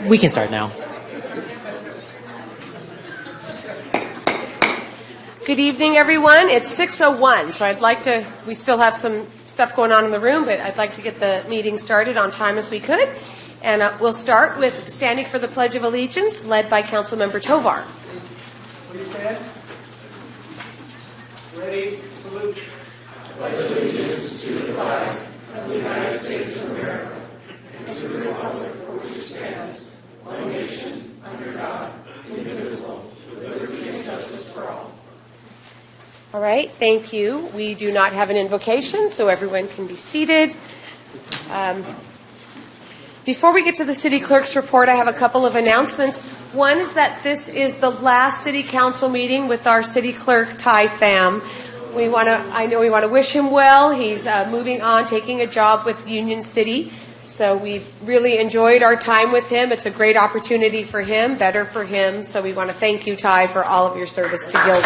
We can start now. Good evening, everyone. It's 6:01, so we still have some stuff going on in the room, but I'd like to get the meeting started on time if we could. And we'll start with standing for the Pledge of Allegiance, led by Councilmember Tovar. Please stand. Ready, salute. I pledge allegiance to the flag of the United States of America and to the republic for which it stands, one nation, under God, indivisible, with liberty and justice for all. All right, thank you. We do not have an invocation, so everyone can be seated. Before we get to the City Clerk's report, I have a couple of announcements. One is that this is the last City Council meeting with our City Clerk, Ty Pham. I know we want to wish him well. He's moving on, taking a job with Union City. So we've really enjoyed our time with him. It's a great opportunity for him, better for him. So we want to thank you, Ty, for all of your service to Gilroy.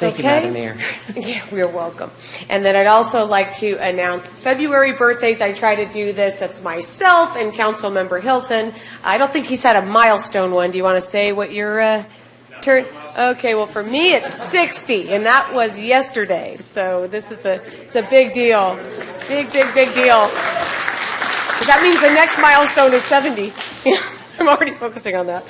Thank you, Madam Mayor. Yeah, you're welcome. And then I'd also like to announce February birthdays. I try to do this. That's myself and Councilmember Hilton. I don't think he's had a milestone one. Do you want to say what your turn? Okay, well, for me, it's 60, and that was yesterday. So this is it's a big deal. Big deal. Because that means the next milestone is 70. I'm already focusing on that.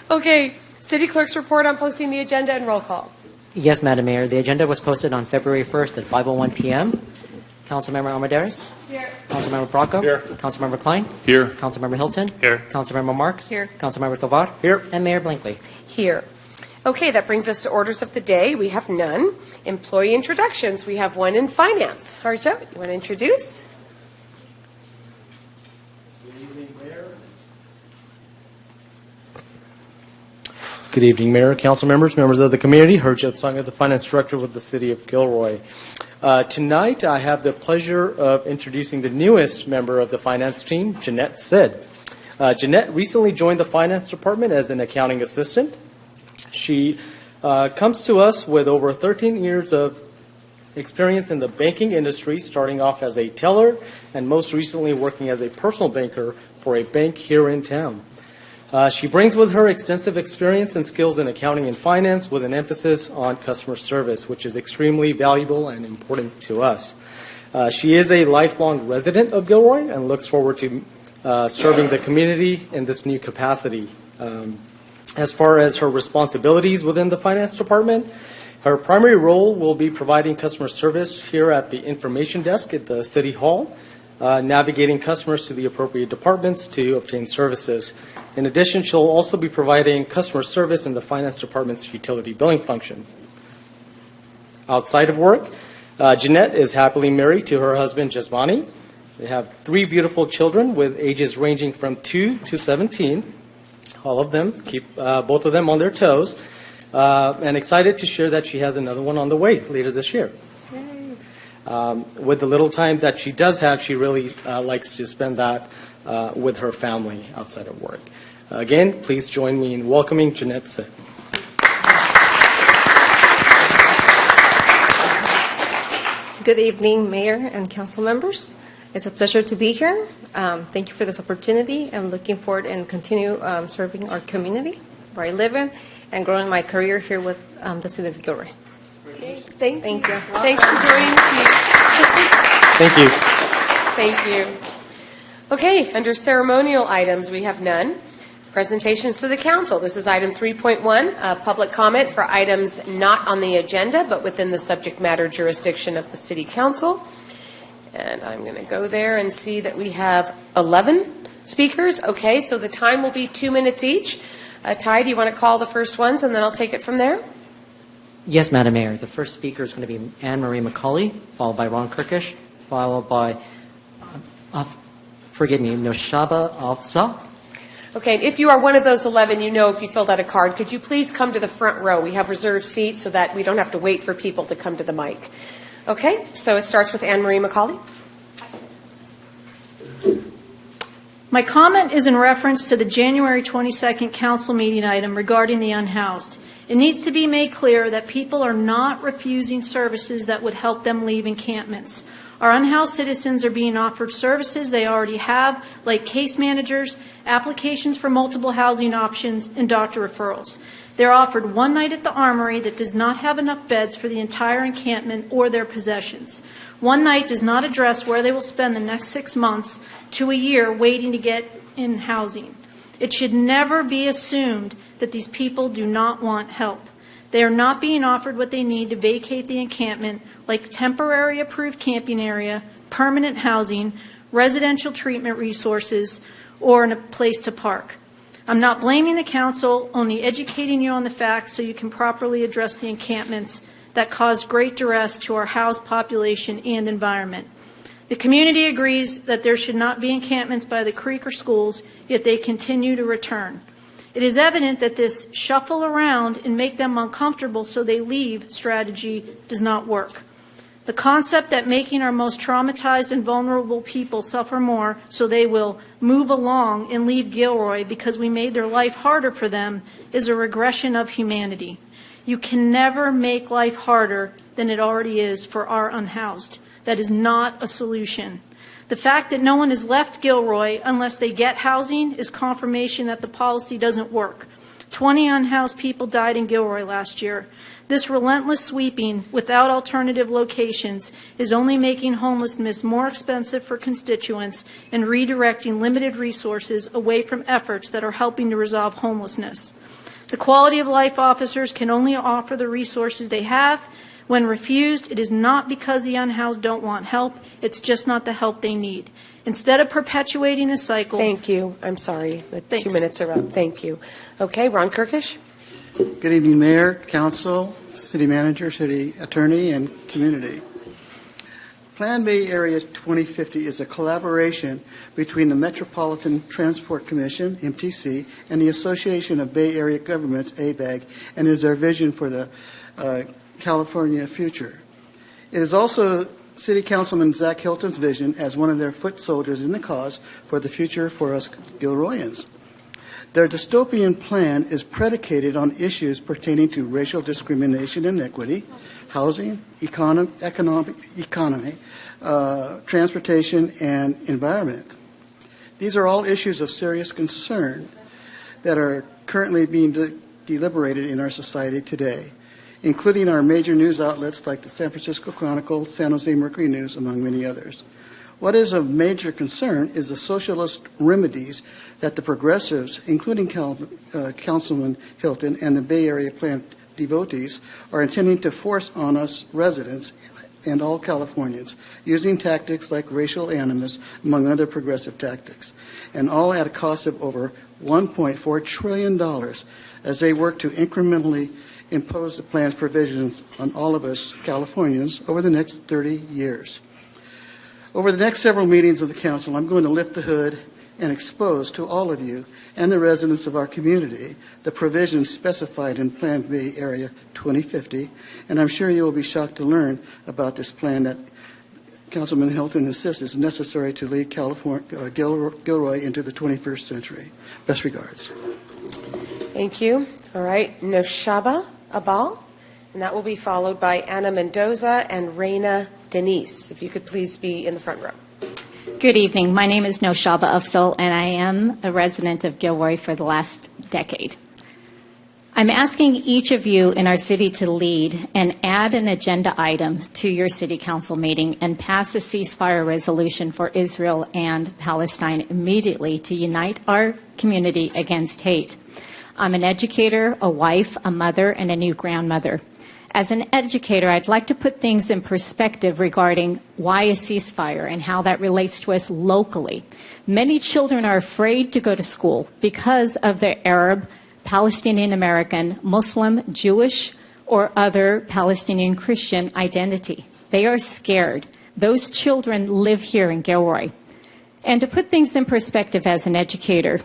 Okay, City Clerk's report on posting the agenda and roll call. Yes, Madam Mayor. The agenda was posted on February 1st at 5:01 p.m. Councilmember Armendariz? Here. Councilmember Bracco? Here. Councilmember Klein? Here. Councilmember Hilton? Here. Councilmember Marks? Here. Councilmember Tovar? Here. And Mayor Blankley? Here. Okay, that brings us to orders of the day. We have none. Employee introductions. We have one in finance. Harjo, you want to introduce? Good evening, Mayor, Council members, members of the community. Harjit Sangha, the Finance Director with the City of Gilroy. Tonight, I have the pleasure of introducing the newest member of the finance team, Jeanette Sid. Jeanette recently joined the Finance Department as an accounting assistant. She comes to us with over 13 years of experience in the banking industry, starting off as a teller and most recently working as a personal banker for a bank here in town. She brings with her extensive experience and skills in accounting and finance with an emphasis on customer service, which is extremely valuable and important to us. She is a lifelong resident of Gilroy and looks forward to serving the community in this new capacity. As far as her responsibilities within the finance department, her primary role will be providing customer service here at the information desk at the City Hall, navigating customers to the appropriate departments to obtain services. In addition, she'll also be providing customer service in the finance department's utility billing function. Outside of work, Jeanette is happily married to her husband, Jasmani. They have 3 beautiful children with ages ranging from 2 to 17. All of them, keep both of them on their toes. And excited to share that she has another one on the way later this year. With the little time that she does have, she really likes to spend that with her family outside of work. Again, please join me in welcoming Jeanette Sid. Good evening, Mayor and Council members. It's a pleasure to be here. Thank you for this opportunity. I'm looking forward and continue serving our community where I live in and growing my career here with the City of Gilroy. Thank you. Thanks for joining us. Thank you. Thank you. Okay, under ceremonial items, we have none. Presentations to the council. This is item 3.1, public comment for items not on the agenda but within the subject matter jurisdiction of the City Council. And I'm going to go there and see that we have 11 speakers. Okay, so the time will be 2 minutes each. Ty, do you want to call the first ones and then I'll take it from there? Yes, Madam Mayor. The first speaker is going to be Anne Marie McCauley, followed by Ron Kirkish, followed by Noshaba Afzal. Okay, and if you are one of those 11, you know if you filled out a card, could you please come to the front row? We have reserved seats so that we don't have to wait for people to come to the mic. Okay, so it starts with Anne Marie McCauley. My comment is in reference to the January 22nd council meeting item regarding the unhoused. It needs to be made clear that people are not refusing services that would help them leave encampments. Our unhoused citizens are being offered services they already have, like case managers, applications for multiple housing options, and doctor referrals. They're offered one night at the Armory that does not have enough beds for the entire encampment or their possessions. One night does not address where they will spend the next 6 months to a year waiting to get in housing. It should never be assumed that these people do not want help. They are not being offered what they need to vacate the encampment, like temporary approved camping area, permanent housing, residential treatment resources, or a place to park. I'm not blaming the council, only educating you on the facts so you can properly address the encampments that cause great duress to our housed population and environment. The community agrees that there should not be encampments by the creek or schools, yet they continue to return. It is evident that this shuffle around and make them uncomfortable so they leave strategy does not work. The concept that making our most traumatized and vulnerable people suffer more so they will move along and leave Gilroy because we made their life harder for them is a regression of humanity. You can never make life harder than it already is for our unhoused. That is not a solution. The fact that no one has left Gilroy unless they get housing is confirmation that the policy doesn't work. 20 unhoused people died in Gilroy last year. This relentless sweeping without alternative locations is only making homelessness more expensive for constituents and redirecting limited resources away from efforts that are helping to resolve homelessness. The quality of life officers can only offer the resources they have. When refused, it is not because the unhoused don't want help. It's just not the help they need. Instead of perpetuating the cycle... Thank you. I'm sorry. The Thanks. 2 minutes are up. Thank you. Okay, Ron Kirkish. Good evening, Mayor, Council, City Manager, City Attorney, and community. Plan Bay Area 2050 is a collaboration between the Metropolitan Transport Commission, MTC, and the Association of Bay Area Governments, ABAG, and is our vision for the California future. It is also City Councilman Zach Hilton's vision as one of their foot soldiers in the cause for the future for us Gilroyans. Their dystopian plan is predicated on issues pertaining to racial discrimination and equity, housing, economy, transportation, and environment. These are all issues of serious concern that are currently being deliberated in our society today, including our major news outlets like the San Francisco Chronicle, San Jose Mercury News, among many others. What is of major concern is the socialist remedies that the progressives, including Councilman Hilton and the Bay Area Plan devotees, are intending to force on us residents and all Californians, using tactics like racial animus, among other progressive tactics, and all at a cost of over $1.4 trillion as they work to incrementally impose the plan's provisions on all of us Californians over the next 30 years. Over the next several meetings of the Council, I'm going to lift the hood and expose to all of you and the residents of our community the provisions specified in Plan Bay Area 2050, and I'm sure you will be shocked to learn about this plan that Councilman Hilton insists is necessary to lead Gilroy into the 21st century. Best regards. Thank you. All right, Noshaba Abal, and that will be followed by Anna Mendoza and Reina Denise. If you could please be in the front row. Good evening. My name is Noshaba Afzal, and I am a resident of Gilroy for the last decade. I'm asking each of you in our city to lead and add an agenda item to your city council meeting and pass a ceasefire resolution for Israel and Palestine immediately to unite our community against hate. I'm an educator, a wife, a mother, and a new grandmother. As an educator, I'd like to put things in perspective regarding why a ceasefire and how that relates to us locally. Many children are afraid to go to school because of their Arab, Palestinian American, Muslim, Jewish, or other Palestinian Christian identity. They are scared. Those children live here in Gilroy. And to put things in perspective as an educator,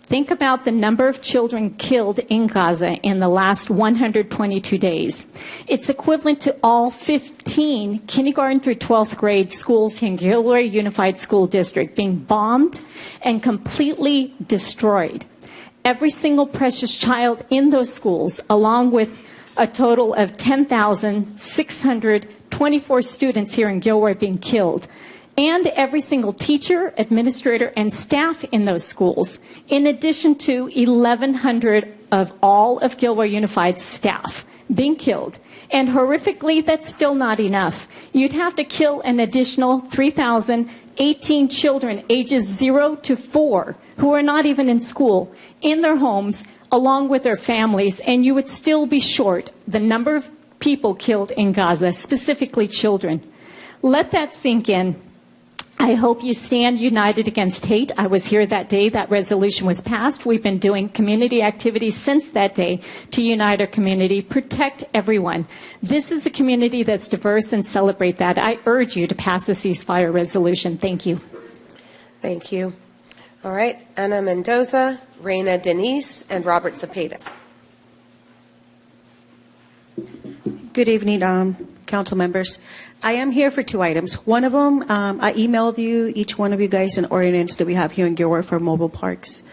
think about the number of children killed in Gaza in the last 122 days. It's equivalent to all 15 kindergarten through 12th grade schools in Gilroy Unified School District being bombed and completely destroyed. Every single precious child in those schools, along with a total of 10,624 students here in Gilroy being killed, and every single teacher, administrator, and staff in those schools, in addition to 1,100 of all of Gilroy Unified staff being killed. And horrifically, that's still not enough. You'd have to kill an additional 3,018 children ages 0 to 4 who are not even in school, in their homes, along with their families, and you would still be short the number of people killed in Gaza, specifically children. Let that sink in. I hope you stand united against hate. I was here that day that resolution was passed. We've been doing community activities since that day to unite our community, protect everyone. This is a community that's diverse, and celebrate that. I urge you to pass the ceasefire resolution. Thank you. Thank you. All right, Ana Mendoza, Reina Denise, and Robert Zepeda. Good evening, council members. I am here for 2 items. One of them, I emailed you, each one of you guys, an ordinance that we have here in Gilroy for mobile parks.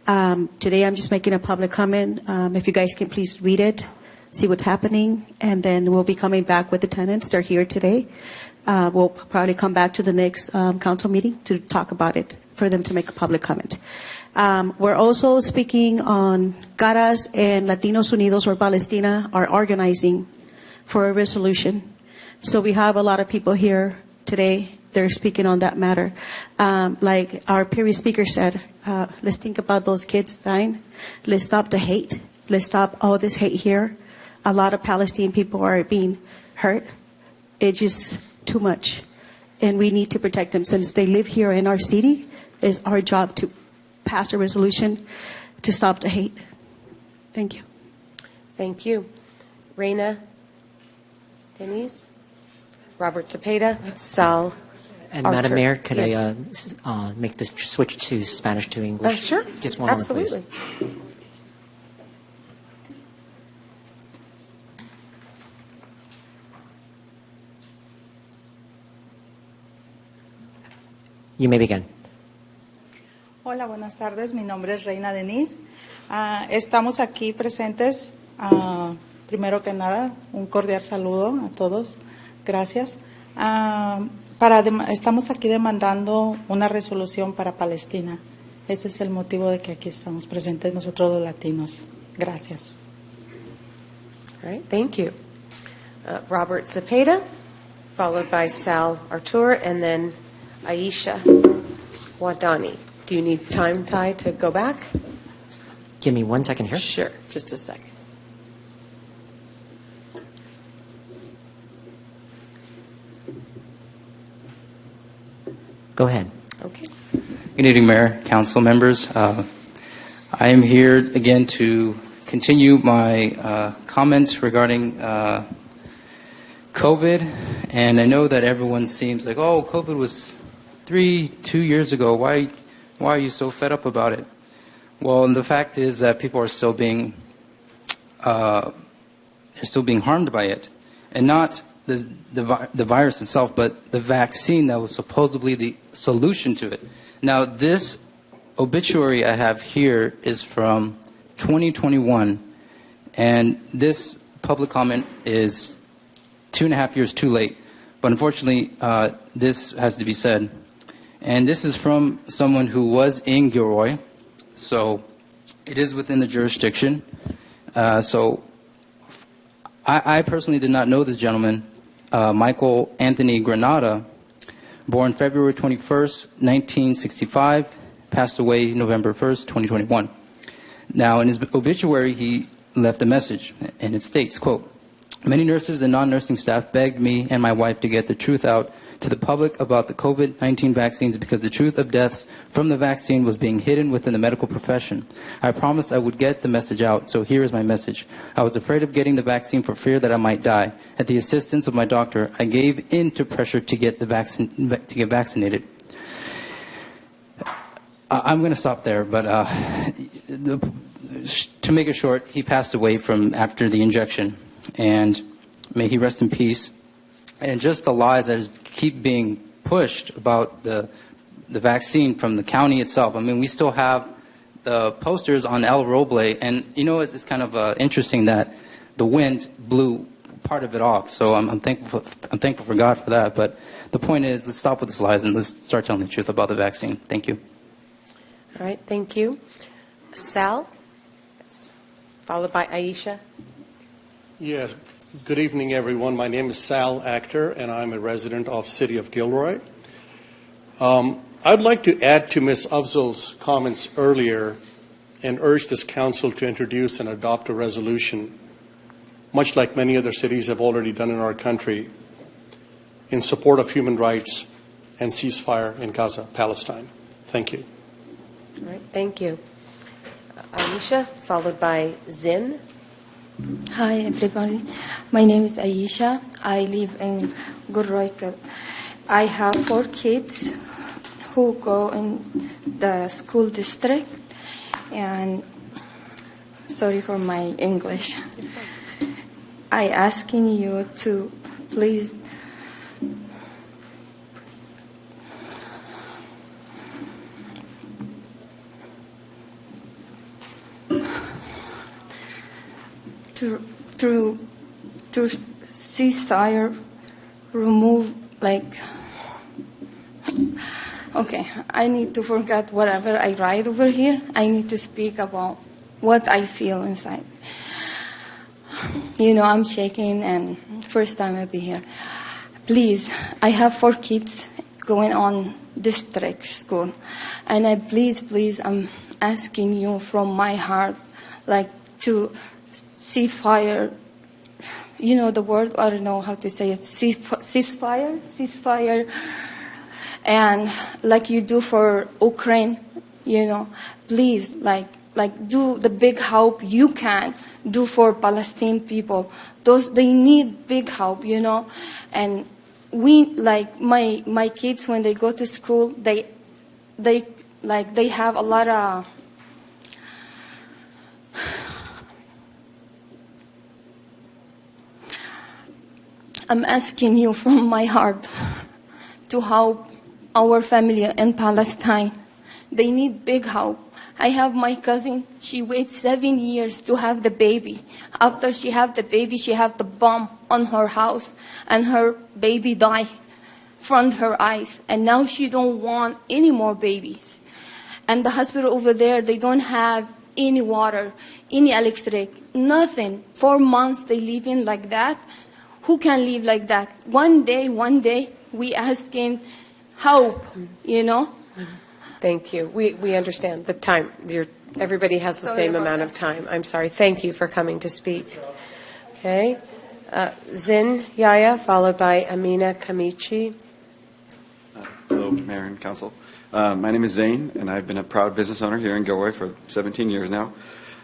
Today I'm just making a public comment. If you guys can please read it, see what's happening, and then we'll be coming back with the tenants. They're here today. We'll probably come back to the next council meeting to talk about it, for them to make a public comment. We're also speaking on Caras and Latinos Unidos or Palestina are organizing for a resolution. So we have a lot of people here today. They're speaking on that matter. Like our previous speaker said, let's think about those kids dying. Let's stop the hate. Let's stop all this hate here. A lot of Palestinian people are being hurt. It's just too much. And we need to protect them. Since they live here in our city, it's our job to pass a resolution to stop the hate. Thank you. Thank you. Reina Denise, Robert Zepeda, Sal. And Archer. Madam Mayor, could Yes. I make this switch to Spanish to English? Sure. Just one moment, please. Absolutely. You may begin. Hola, buenas tardes. Mi nombre es Reina Denise. Estamos aquí presentes. Primero que nada, un cordial saludo a todos. Gracias. Estamos aquí demandando una resolución para Palestina. Ese es el motivo de que aquí estamos presentes nosotros los latinos. Gracias. All right, thank you. Robert Zepeda, followed by Sal Artur, and then Aisha Wadani. Do you need time, Ty, to go back? Give me 1 second here. Sure, just a second. Go ahead. Okay. Good evening, Mayor, Council members. I am here again to continue my comment regarding COVID. And I know that everyone seems like, oh, COVID was 2 years ago. Why are you so fed up about it? Well, and the fact is that people are still being harmed by it, and not the virus itself, but the vaccine that was supposedly the solution to it. Now, this obituary I have here is from 2021, and this public comment is 2.5 years too late. But unfortunately, this has to be said. And this is from someone who was in Gilroy, so it is within the jurisdiction. So I personally did not know this gentleman, Michael Anthony Granada, born February 21st, 1965, passed away November 1st, 2021. Now, in his obituary, he left a message, and it states, quote, "Many nurses and non-nursing staff begged me and my wife to get the truth out to the public about the COVID-19 vaccines because the truth of deaths from the vaccine was being hidden within the medical profession. I promised I would get the message out, so here is my message. I was afraid of getting the vaccine for fear that I might die. At the assistance of my doctor, I gave in to pressure to get vaccinated. I'm going to stop there, but to make it short, he passed away from after the injection, and may he rest in peace. And just the lies that keep being pushed about the vaccine from the county itself. I mean, we still have the posters on El Roble, and it's kind of interesting that the wind blew part of it off. So I'm thankful for God for that. But the point is, let's stop with these lies and let's start telling the truth about the vaccine. Thank you. All right, thank you. Sal, followed by Aisha. Yes. Good evening, everyone. My name is Sal Actor, and I'm a resident of City of Gilroy. I'd like to add to Ms. Afzal's comments earlier and urge this council to introduce and adopt a resolution, much like many other cities have already done in our country, in support of human rights and ceasefire in Gaza, Palestine. Thank you. All right, thank you. Aisha, followed by Zin. Hi, everybody. My name is Aisha. I live in Gilroy. I have 4 kids who go in the school district. And sorry for my English. I asking you to please to ceasefire, remove, okay, I need to forget whatever I write over here. I need to speak about what I feel inside. I'm shaking, and first time I'll be here. Please, I have 4 kids going on district school, and please, I'm asking you from my heart, to ceasefire. The word, I don't know how to say it, ceasefire, and like you do for Ukraine, please, do the big help you can do for Palestinian people. They need big help, and we, my kids, when they go to school, they have a lot of I'm asking you from my heart to help our family in Palestine. They need big help. I have my cousin. She waited 7 years to have the baby. After she had the baby, she had the bomb on her house, and her baby died from her eyes. And now she don't want any more babies. And the hospital over there, they don't have any water, any electric, nothing. 4 months they live in like that. Who can live like that? One day, we asking help, Thank you. We understand the time. Everybody has the same amount of time. I'm sorry. Thank you for coming to speak. Okay. Zin Yaya, followed by Amina Kamichi. Hello, Mayor and Council. My name is Zane, and I've been a proud business owner here in Gilroy for 17 years now.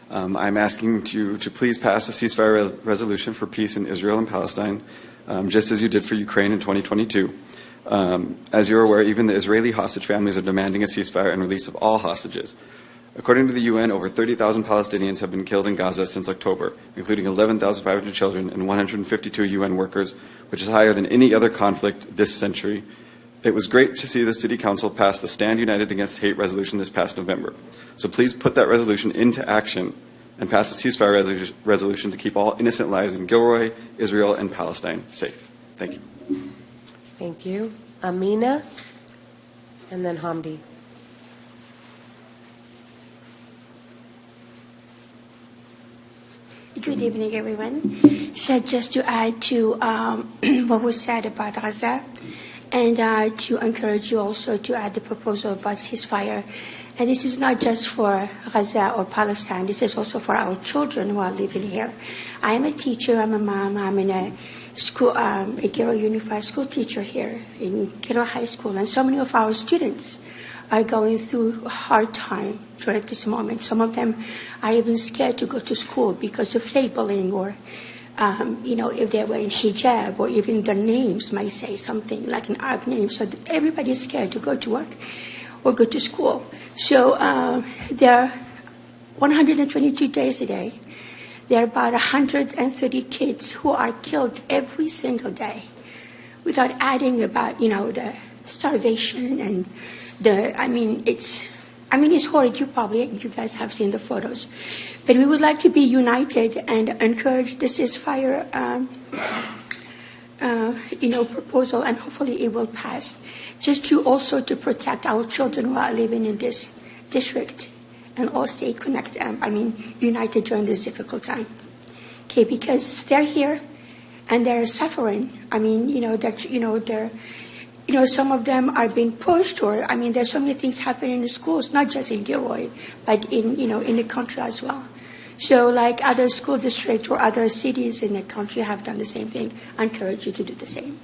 I'm asking you to please pass a ceasefire resolution for peace in Israel and Palestine, just as you did for Ukraine in 2022. As you're aware, even the Israeli hostage families are demanding a ceasefire and release of all hostages. According to the UN, over 30,000 Palestinians have been killed in Gaza since October, including 11,500 children and 152 UN workers, which is higher than any other conflict this century. It was great to see the City Council pass the Stand United Against Hate resolution this past November. So please put that resolution into action and pass a ceasefire resolution to keep all innocent lives in Gilroy, Israel, and Palestine safe. Thank you. Thank you. Amina, and then Hamdi. Good evening, everyone. So just to add to what was said about Gaza, and to encourage you also to add the proposal about ceasefire. And this is not just for Gaza or Palestine. This is also for our children who are living here. I am a teacher. I'm a mom. I'm in a school, a Gilroy Unified School teacher here in Gilroy High School. And so many of our students are going through a hard time during this moment. Some of them are even scared to go to school because of labeling or if they're wearing hijab, or even their names might say something like an Arab name. So everybody's scared to go to work. or go to school. So there are 122 days a day. There are about 130 kids who are killed every single day, without adding about, the starvation and it's horrid. You guys have seen the photos. But we would like to be united and encourage the ceasefire, proposal, and hopefully it will pass, just to protect our children who are living in this district, and all stay united during this difficult time. Okay, because they're here and they're suffering. Some of them are being pushed, or there's so many things happening in the schools, not just in Gilroy, but in the country as well. So, like other school districts or other cities in the country have done the same thing, I encourage you to do the same.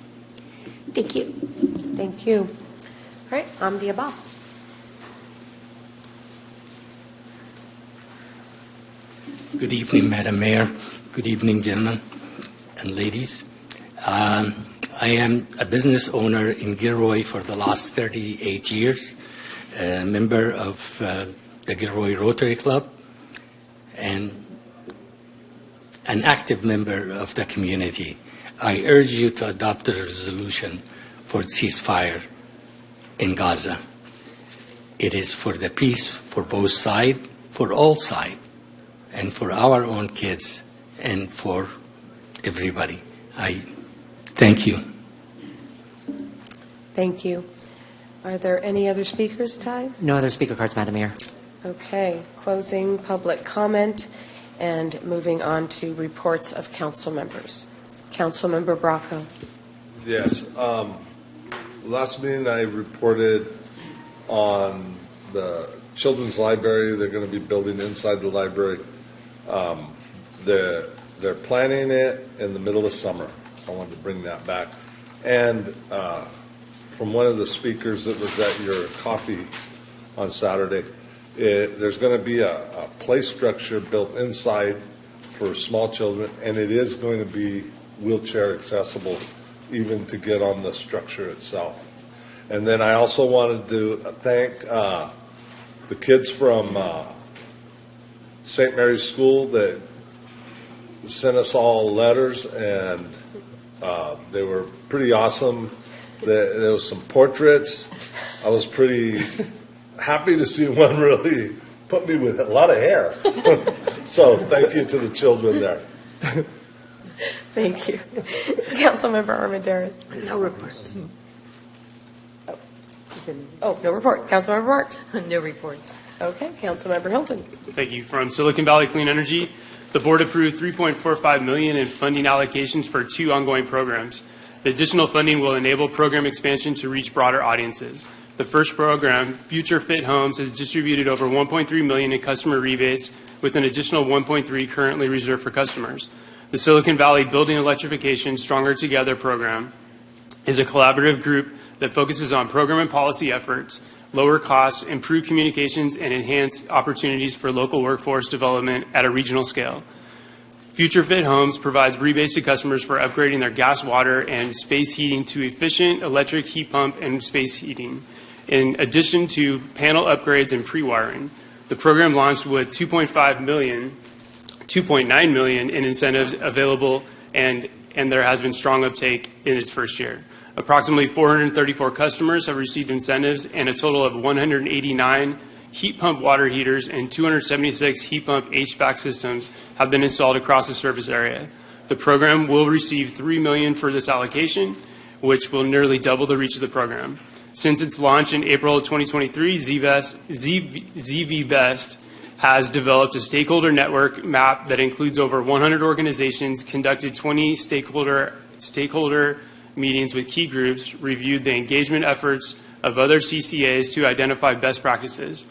Thank you. Thank you. All right, Amdi Abbas. Good evening, Madam Mayor. Good evening, gentlemen and ladies. I am a business owner in Gilroy for the last 38 years, a member of the Gilroy Rotary Club, and an active member of the community. I urge you to adopt a resolution for ceasefire in Gaza. It is for the peace for both sides, for all sides, and for our own kids, and for everybody. I thank you. Thank you. Are there any other speakers, Ty? No other speaker cards, Madam Mayor. Okay, closing public comment and moving on to reports of council members. Council Member Bracco. Yes. Last meeting I reported on the children's library. They're going to be building inside the library. They're planning it in the middle of summer. I wanted to bring that back. And from one of the speakers that was at your coffee on Saturday, there's going to be a play structure built inside for small children, and it is going to be wheelchair accessible even to get on the structure itself. And then I also wanted to thank the kids from St. Mary's School that sent us all letters, and they were pretty awesome. There was some portraits. I was pretty happy to see one really put me with a lot of hair. So thank you to the children there. Thank you. Councilmember Armendariz. No report. No report. Councilmember Marks. No report. Okay, Councilmember Hilton. Thank you. From Silicon Valley Clean Energy, the board approved $3.45 million in funding allocations for 2 ongoing programs. The additional funding will enable program expansion to reach broader audiences. The first program, Future Fit Homes, has distributed over $1.3 million in customer rebates, with an additional $1.3 currently reserved for customers. The Silicon Valley Building Electrification Stronger Together program is a collaborative group that focuses on program and policy efforts, lower costs, improve communications, and enhance opportunities for local workforce development at a regional scale. Future Fit Homes provides rebates to customers for upgrading their gas, water, and space heating to efficient electric heat pump and space heating, in addition to panel upgrades and pre-wiring. The program launched with $2.9 million in incentives available, and there has been strong uptake in its first year. Approximately 434 customers have received incentives, and a total of 189 heat pump water heaters and 276 heat pump HVAC systems have been installed across the service area. The program will receive $3 million for this allocation, which will nearly double the reach of the program. Since its launch in April of 2023, ZVBest has developed a stakeholder network map that includes over 100 organizations, conducted 20 stakeholder meetings with key groups, reviewed the engagement efforts of other CCAs to identify best practices.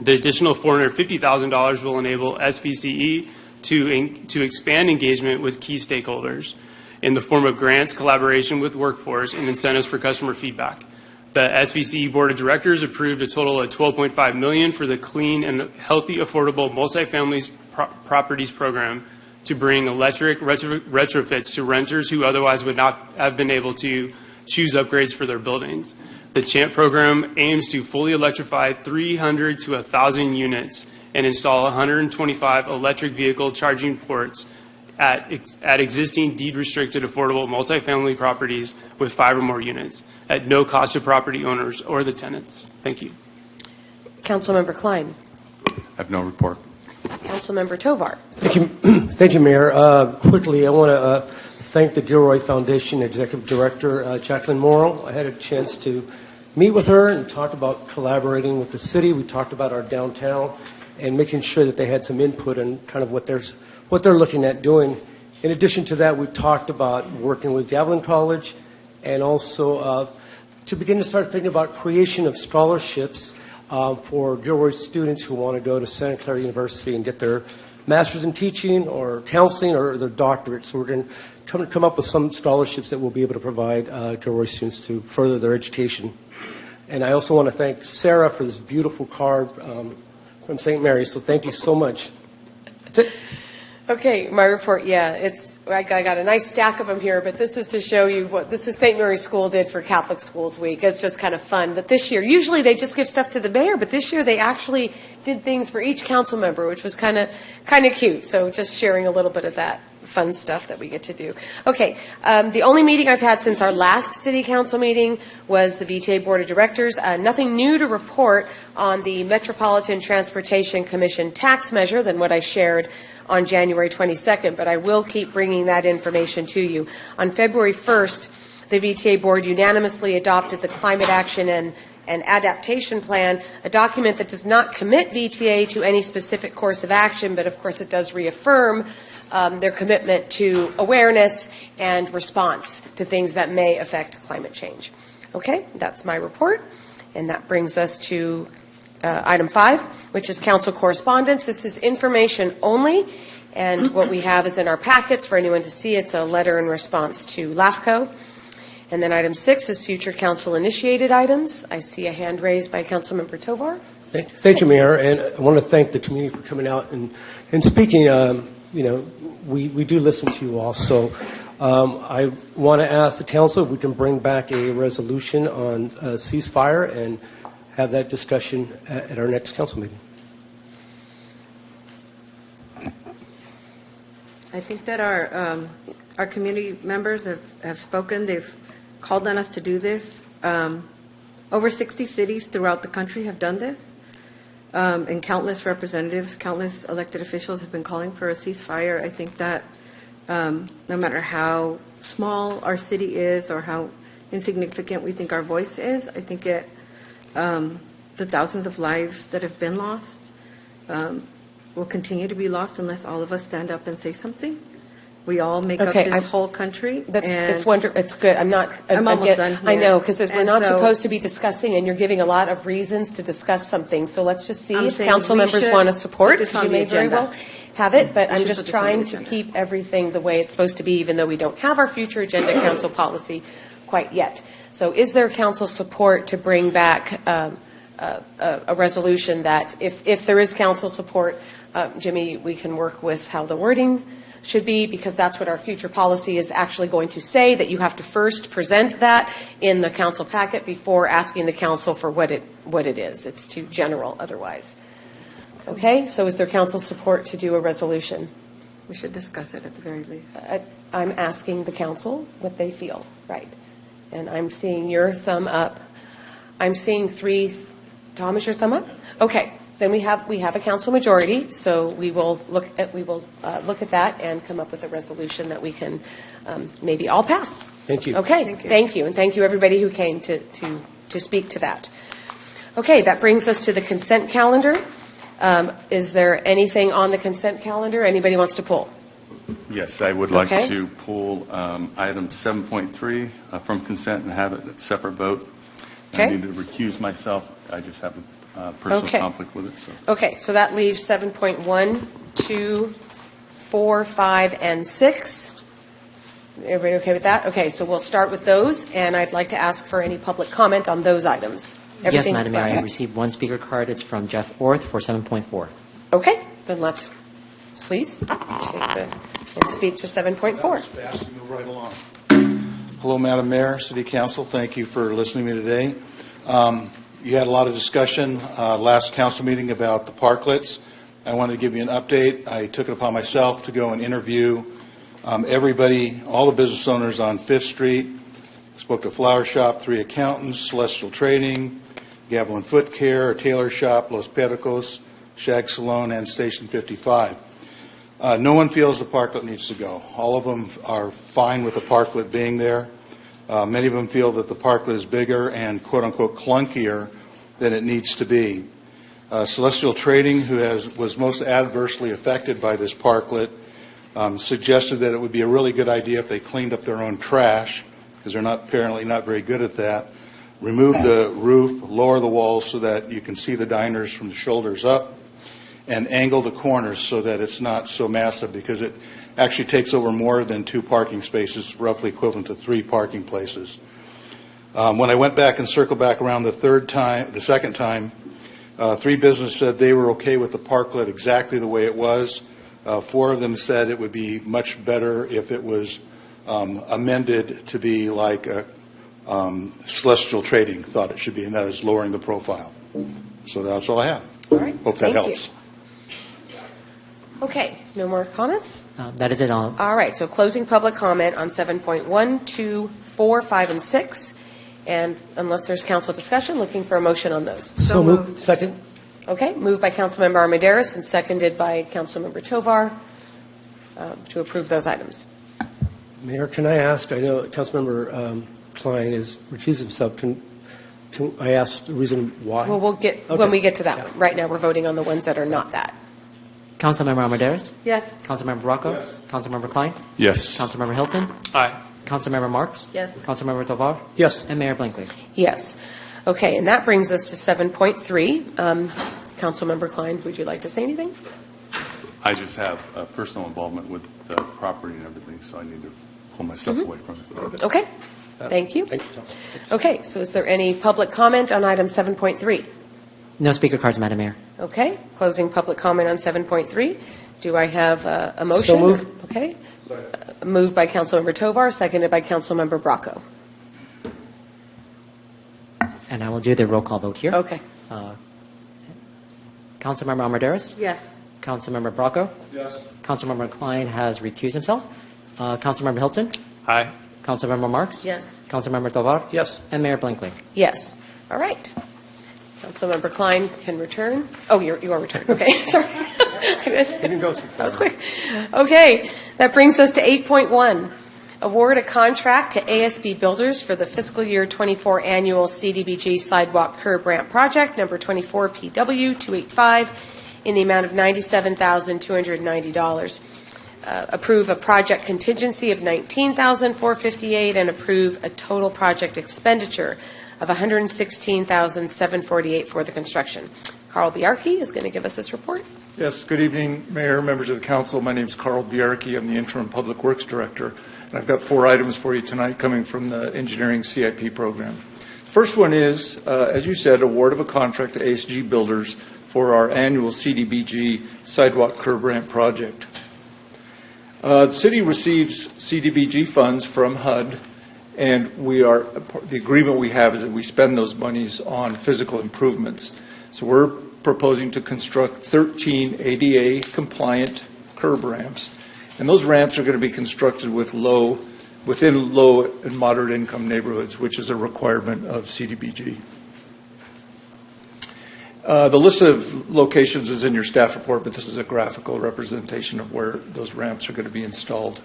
The additional $450,000 will enable SVCE to expand engagement with key stakeholders in the form of grants, collaboration with workforce, and incentives for customer feedback. The SVCE Board of Directors approved a total of $12.5 million for the Clean and Healthy Affordable Multifamily Properties Program to bring electric retrofits to renters who otherwise would not have been able to choose upgrades for their buildings. The CHAMP program aims to fully electrify 300 to 1,000 units and install 125 electric vehicle charging ports at existing deed-restricted affordable multifamily properties with 5 or more units at no cost to property owners or the tenants. Thank you. Councilmember Klein. I have no report. Councilmember Tovar. Thank you, thank you, Mayor. Quickly, I want to thank the Gilroy Foundation Executive Director, Jacqueline Morrow. I had a chance to meet with her and talk about collaborating with the city. We talked about our downtown and making sure that they had some input on kind of what they're looking at doing. In addition to that, we talked about working with Gavilan College and also to begin to start thinking about creation of scholarships for Gilroy students who want to go to Santa Clara University and get their master's in teaching or counseling or their doctorate. So we're going to come up with some scholarships that we'll be able to provide Gilroy students to further their education. And I also want to thank Sarah for this beautiful card from St. Mary's. So thank you so much. That's it. Okay, my report, I got a nice stack of them here, but this is to show you what this is St. Mary's School did for Catholic Schools Week. It's just kind of fun. But this year, usually they just give stuff to the mayor, but this year they actually did things for each council member, which was kind of cute. So just sharing a little bit of that fun stuff that we get to do. Okay, the only meeting I've had since our last city council meeting was the VTA Board of Directors. Nothing new to report on the Metropolitan Transportation Commission tax measure than what I shared on January 22nd, but I will keep bringing that information to you. On February 1st, the VTA Board unanimously adopted the Climate Action and Adaptation Plan, a document that does not commit VTA to any specific course of action, but of course it does reaffirm their commitment to awareness and response to things that may affect climate change. Okay, that's my report, and that brings us to item 5, which is council correspondence. This is information only, and what we have is in our packets for anyone to see. It's a letter in response to LAFCO. And then item 6 is future council-initiated items. I see a hand raised by Councilmember Tovar. Thank you, Mayor, and I want to thank the community for coming out and speaking. We do listen to you all, so I want to ask the council if we can bring back a resolution on ceasefire and have that discussion at our next council meeting. I think that our community members have spoken. They've called on us to do this. Over 60 cities throughout the country have done this, and countless representatives, countless elected officials have been calling for a ceasefire. I think that no matter how small our city is or how insignificant we think our voice is, I think the thousands of lives that have been lost will continue to be lost unless all of us stand up and say something. We all make up this whole country. It's good. I'm almost done here. I know, because we're not supposed to be discussing, and you're giving a lot of reasons to discuss something. So let's just see if council members want to support. You may very well have it, but I'm just trying to keep everything the way it's supposed to be, even though we don't have our future agenda council policy quite yet. So is there council support to bring back a resolution that, if there is council support, Jimmy, we can work with how the wording should be, because that's what our future policy is actually going to say, that you have to first present that in the council packet before asking the council for what it is. It's too general otherwise. Okay, so is there council support to do a resolution? We should discuss it at the very least. I'm asking the council what they feel, right? And I'm seeing your thumb up. I'm seeing 3. Tom, is your thumb up? Okay. Then we have a council majority, so we will look at that and come up with a resolution that we can maybe all pass. Thank you. Okay. Thank you, and thank you everybody who came to speak to that. Okay, that brings us to the consent calendar. Is there anything on the consent calendar anybody wants to pull? Yes, I would like to pull item 7.3 from consent and have it a separate vote. Okay. I need to recuse myself. I just have a personal conflict with it. So. Okay, so that leaves 7.1, 2, 4, 5, and 6. Everybody okay with that? Okay, so we'll start with those, and I'd like to ask for any public comment on those items. Yes, Madam Mayor, I received one speaker card. It's from Jeff Orth for 7.4. Okay, then let's please and speak to 7.4. Fast and go right along. Hello, Madam Mayor, City Council. Thank you for listening to me today. You had a lot of discussion last council meeting about the parklets. I wanted to give you an update. I took it upon myself to go and interview everybody, all the business owners on 5th Street. Spoke to Flower Shop, 3 accountants, Celestial Trading, Gavilan Foot Care, Tailor Shop, Los Pericos, Shag Salon, and Station 55. No one feels the parklet needs to go. All of them are fine with the parklet being there. Many of them feel that the parklet is bigger and quote-unquote clunkier than it needs to be. Celestial Trading, who was most adversely affected by this parklet, suggested that it would be a really good idea if they cleaned up their own trash, because they're apparently not very good at that, remove the roof, lower the walls so that you can see the diners from the shoulders up, and angle the corners so that it's not so massive, because it actually takes over more than 2 parking spaces, roughly equivalent to 3 parking places. When I went back and circled back around the second time, 3 businesses said they were okay with the parklet exactly the way it was. 4 of them said it would be much better if it was amended to be like Celestial Trading thought it should be, and that is lowering the profile. So that's all I have. All right. Hope that Thank helps. you. Okay, no more comments? That is it all. All right, so closing public comment on 7.1, 2, 4, 5, and 6. And unless there's council discussion, looking for a motion on those. So moved. Second. Okay, moved by Councilmember Armendariz and seconded by Councilmember Tovar to approve those items. Mayor, can I ask, I know Councilmember Klein is recused himself. Can I ask the reason why? Well, we'll get Okay. when we get to that one. Right now, we're voting on the ones that are not that. Councilmember Armendariz? Yes. Councilmember Bracco? Yes. Councilmember Klein? Yes. Councilmember Hilton? Aye. Councilmember Marks? Yes. Councilmember Tovar? Yes. And Mayor Blankley? Yes. Okay, and that brings us to 7.3. Councilmember Klein, would you like to say anything? I just have personal involvement with the property and everything, so I need to pull myself away from it. Okay. Thank you. Thank you. Okay, so is there any public comment on item 7.3? No speaker cards, Madam Mayor. Okay, closing public comment on 7.3. Do I have a motion? So moved. Okay. Moved by Councilmember Tovar, seconded by Councilmember Bracco. And I will do the roll call vote here. Okay. Councilmember Armendariz? Yes. Councilmember Bracco? Yes. Councilmember Klein has recused himself. Councilmember Hilton? Aye. Councilmember Marks? Yes. Councilmember Tovar? Yes. And Mayor Blankley? Yes. All right. Councilmember Klein can return. Oh, you are returned. Okay, sorry. You can go too far. That was quick. Okay, that brings us to 8.1. Award a contract to ASB Builders for the fiscal year 24 annual CDBG Sidewalk Curb Ramp Project, number 24 PW 285, in the amount of $97,290. Approve a project contingency of $19,458 and approve a total project expenditure of $116,748 for the construction. Carl Biarchi is going to give us this report. Yes, good evening, Mayor, members of the council. My name is Carl Biarchi. I'm the interim Public Works Director, and I've got 4 items for you tonight coming from the engineering CIP program. First one is, as you said, award of a contract to ASG Builders for our annual CDBG Sidewalk Curb Ramp Project. The city receives CDBG funds from HUD, and the agreement we have is that we spend those monies on physical improvements. So we're proposing to construct 13 ADA compliant curb ramps, and those ramps are going to be constructed within low and moderate income neighborhoods, which is a requirement of CDBG. The list of locations is in your staff report, but this is a graphical representation of where those ramps are going to be installed.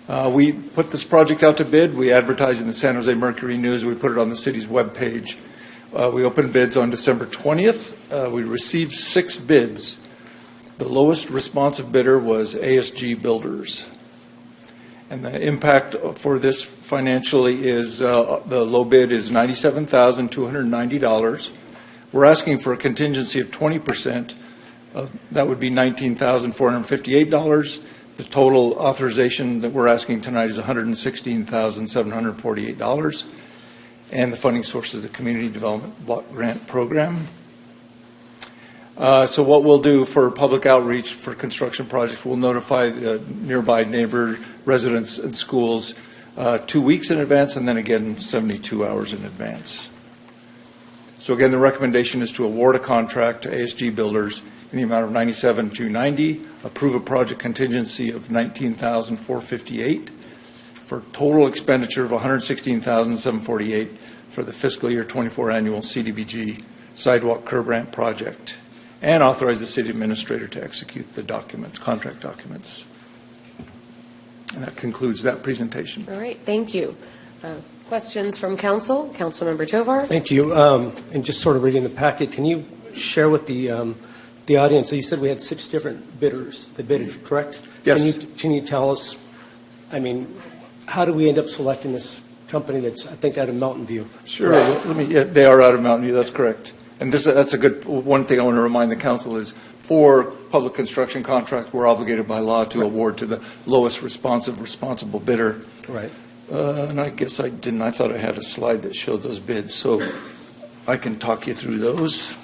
We put this project out to bid. We advertised in the San Jose Mercury News. We put it on the city's webpage. We opened bids on December 20th. We received 6 bids. The lowest responsive bidder was ASG Builders. And the impact for this financially is the low bid is $97,290. We're asking for a contingency of 20%. That would be $19,458. The total authorization that we're asking tonight is $116,748. And the funding source is the Community Development Block Grant Program. So what we'll do for public outreach for construction projects, we'll notify the nearby neighbor residents and schools 2 weeks in advance, and then again 72 hours in advance. So again, the recommendation is to award a contract to ASG Builders in the amount of $97,290, approve a project contingency of $19,458 for total expenditure of $116,748 for the fiscal year 24 annual CDBG sidewalk curb ramp project, and authorize the city administrator to execute the documents, contract documents. And that concludes that presentation. All right, thank you. Questions from council? Councilmember Tovar. Thank you. And just sort of reading the packet, can you share with the audience? So you said we had 6 different bidders that bidded, correct? Yes. Can you tell us? I mean, how do we end up selecting this company that's, I think, out of Mountain View? Sure. They are out of Mountain View. That's correct. And that's a good one thing I want to remind the council is for public construction contracts, we're obligated by law to award to the lowest responsible bidder. Right. And I guess I didn't. I thought I had a slide that showed those bids, so I can talk you through those.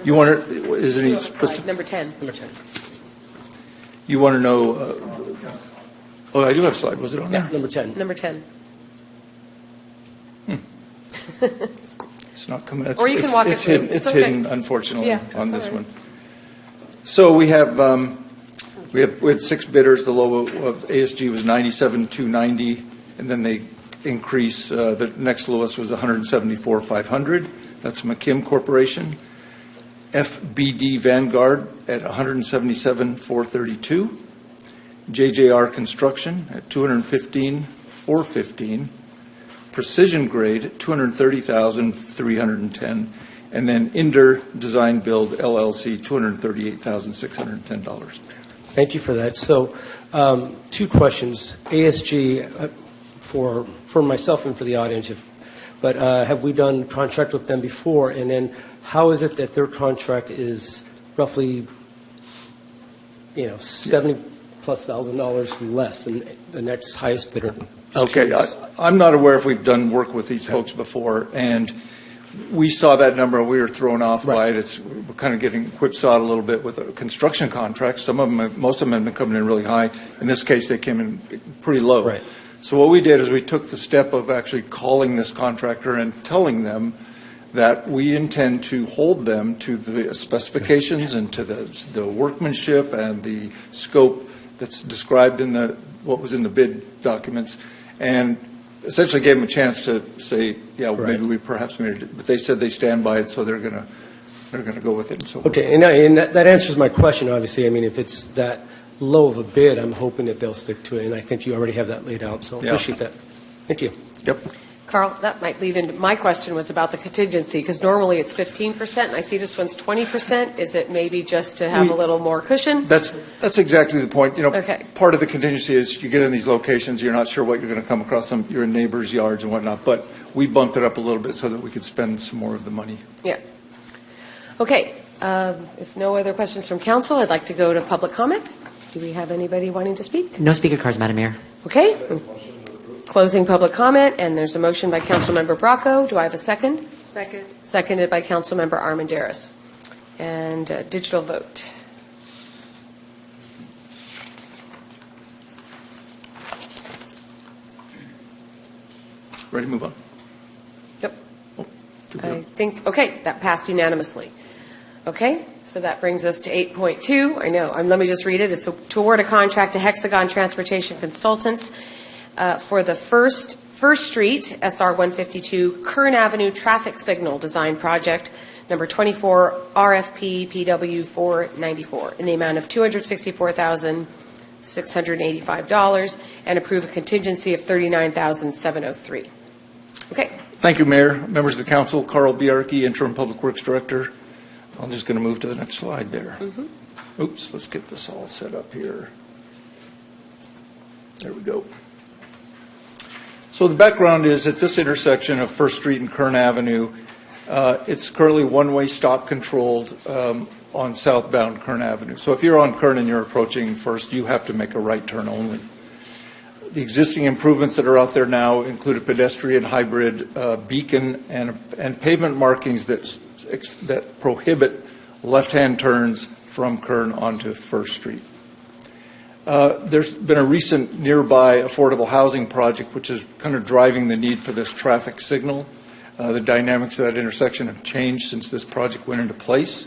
You want to? Is any specific? Number 10. Number 10. You want to know? Oh, I do have a slide. Was it on there? Number 10. Number 10. It's not coming. Or you can walk it through. It's okay. hidden, unfortunately, on this all right. one. So we have 6 bidders. The low of ASG was $97,290, and then they increase. The next lowest was $174,500. That's McKim Corporation. FBD Vanguard at $177,432. JJR Construction at $215,415. Precision Grade at $230,310. And then Inder Design Build LLC, $238,610. Thank you for that. So 2 questions. ASG, for myself and for the audience, but have we done contract with them before? And then how is it that their contract is roughly, $70,000+ less than the next highest bidder? Okay, I'm not aware if we've done work with these folks before, and we saw that number. We were thrown off by it. We're kind of getting whipsawed a little bit with a construction contract. Most of them have been coming in really high. In this case, they came in pretty low. Right. So what we did is we took the step of actually calling this contractor and telling them that we intend to hold them to the specifications and to the workmanship and the scope that's described in what was in the bid documents, and essentially gave them a chance to say, maybe we perhaps made it, but they said they stand by it, so they're going to go with it. And so okay, and that answers my question. Obviously, I mean, if it's that low of a bid, I'm hoping that they'll stick to it, and I think you already have that laid out. So appreciate that. Thank you. Yep. Carl, that might lead into my question was about the contingency, because normally it's 15%, and I see this one's 20%. Is it maybe just to have a little more cushion? That's exactly the point. Okay. Part of the contingency is you get in these locations, you're not sure what you're going to come across, your neighbors' yards and whatnot, but we bumped it up a little bit so that we could spend some more of the money. Yeah. Okay. If no other questions from council, I'd like to go to public comment. Do we have anybody wanting to speak? No speaker cards, Madam Mayor. Okay. Closing public comment, and there's a motion by Councilmember Bracco. Do I have a second? Second. Seconded by Councilmember Armendariz. And digital vote. Ready to move on? Yep. I think, okay, that passed unanimously. Okay, so that brings us to 8.2. I know, let me just read it. It's to award a contract to Hexagon Transportation Consultants for the First Street, SR 152, Kern Avenue Traffic Signal Design Project, number 24, RFP PW 494, in the amount of $264,685, and approve a contingency of $39,703. Okay. Thank you, Mayor. Members of the council, Carl Bjarke, Interim Public Works Director. I'm just going to move to the next slide there. Mm-hmm. Oops, let's get this all set up here. There we go. So the background is at this intersection of First Street and Kern Avenue, it's currently one-way stop controlled on southbound Kern Avenue. So if you're on Kern and you're approaching First, you have to make a right turn only. The existing improvements that are out there now include a pedestrian hybrid beacon and pavement markings that prohibit left-hand turns from Kern onto First Street. There's been a recent nearby affordable housing project which is kind of driving the need for this traffic signal. The dynamics of that intersection have changed since this project went into place.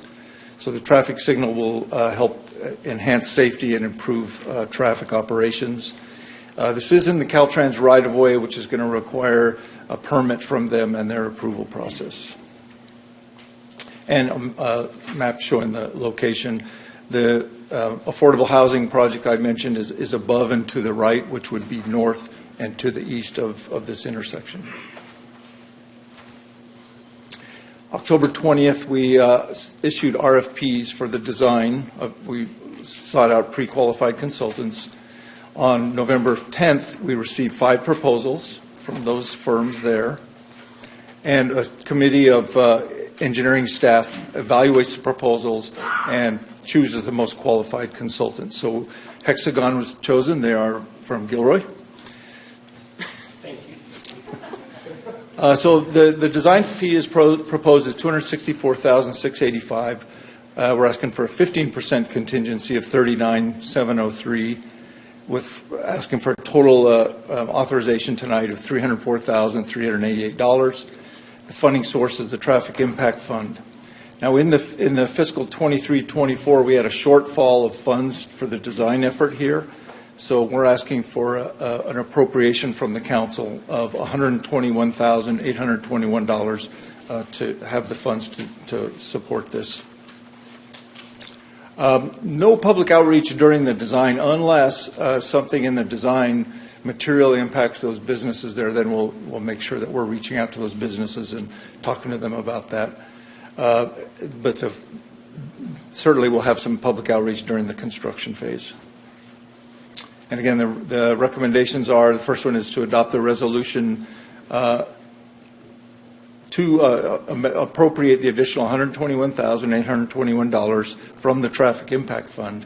So the traffic signal will help enhance safety and improve traffic operations. This is in the Caltrans right-of-way, which is going to require a permit from them and their approval process. And a map showing the location. The affordable housing project I mentioned is above and to the right, which would be north and to the east of this intersection. October 20th, we issued RFPs for the design. We sought out pre-qualified consultants. On November 10th, we received 5 proposals from those firms there. And a committee of engineering staff evaluates the proposals and chooses the most qualified consultant. So Hexagon was chosen. They are from Gilroy. Thank you. So the design fee is proposed as $264,685. We're asking for a 15% contingency of $39,703, with asking for a total authorization tonight of $304,388. The funding source is the Traffic Impact Fund. Now, in the fiscal 23-24, we had a shortfall of funds for the design effort here. So we're asking for an appropriation from the council of $121,821 to have the funds to support this. No public outreach during the design unless something in the design materially impacts those businesses there. Then we'll make sure that we're reaching out to those businesses and talking to them about that. But certainly we'll have some public outreach during the construction phase. And again, the recommendations are, the first one is to adopt the resolution to appropriate the additional $121,821 from the Traffic Impact Fund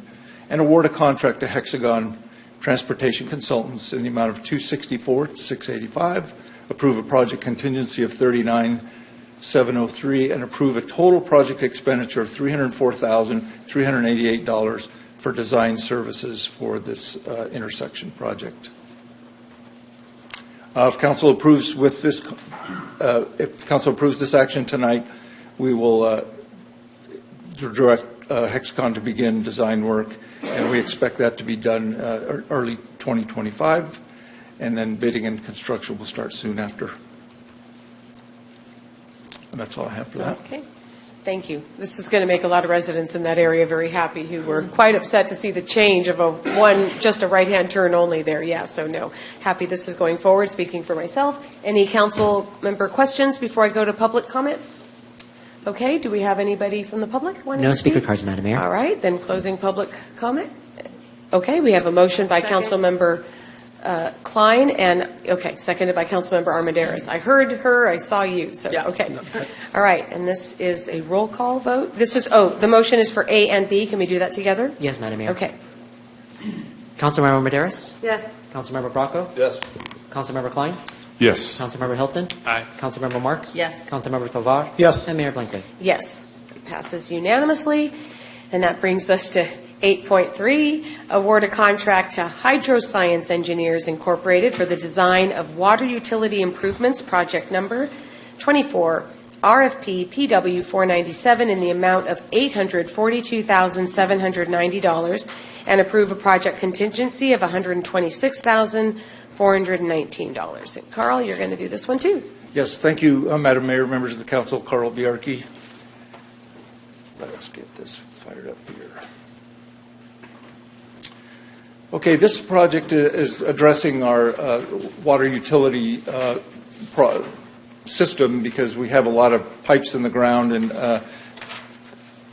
and award a contract to Hexagon Transportation Consultants in the amount of $264,685, approve a project contingency of $39,703, and approve a total project expenditure of $304,388 for design services for this intersection project. If council approves this action tonight, we will direct Hexagon to begin design work, and we expect that to be done early 2025, and then bidding and construction will start soon after. And that's all I have for that. Okay. Thank you. This is going to make a lot of residents in that area very happy who were quite upset to see the change of just a right-hand turn only there. Yeah, so no. Happy this is going forward, speaking for myself. Any council member questions before I go to public comment? Okay, do we have anybody from the public? No speaker cards, Madam Mayor. All right, then closing public comment. Okay, we have a motion by Council Member Klein, and seconded by Councilmember Armendariz. I heard her, I saw you, so okay. All right, and this is a roll call vote. The motion is for A and B. Can we do that together? Yes, Madam Mayor. Okay. Councilmember Armendariz? Yes. Councilmember Bracco? Yes. Councilmember Klein? Yes. Councilmember Hilton? Aye. Councilmember Marks? Yes. Councilmember Tovar? Yes. And Mayor Blankley? Yes. It passes unanimously, and that brings us to 8.3, award a contract to Hydroscience Engineers Incorporated for the design of water utility improvements, project number 24, RFP PW 497 in the amount of $842,790, and approve a project contingency of $126,419. And Carl, you're going to do this one too. Yes, thank you, Madam Mayor, members of the council. Carl Bjarki. Let's get this fired up here. Okay, this project is addressing our water utility system because we have a lot of pipes in the ground, and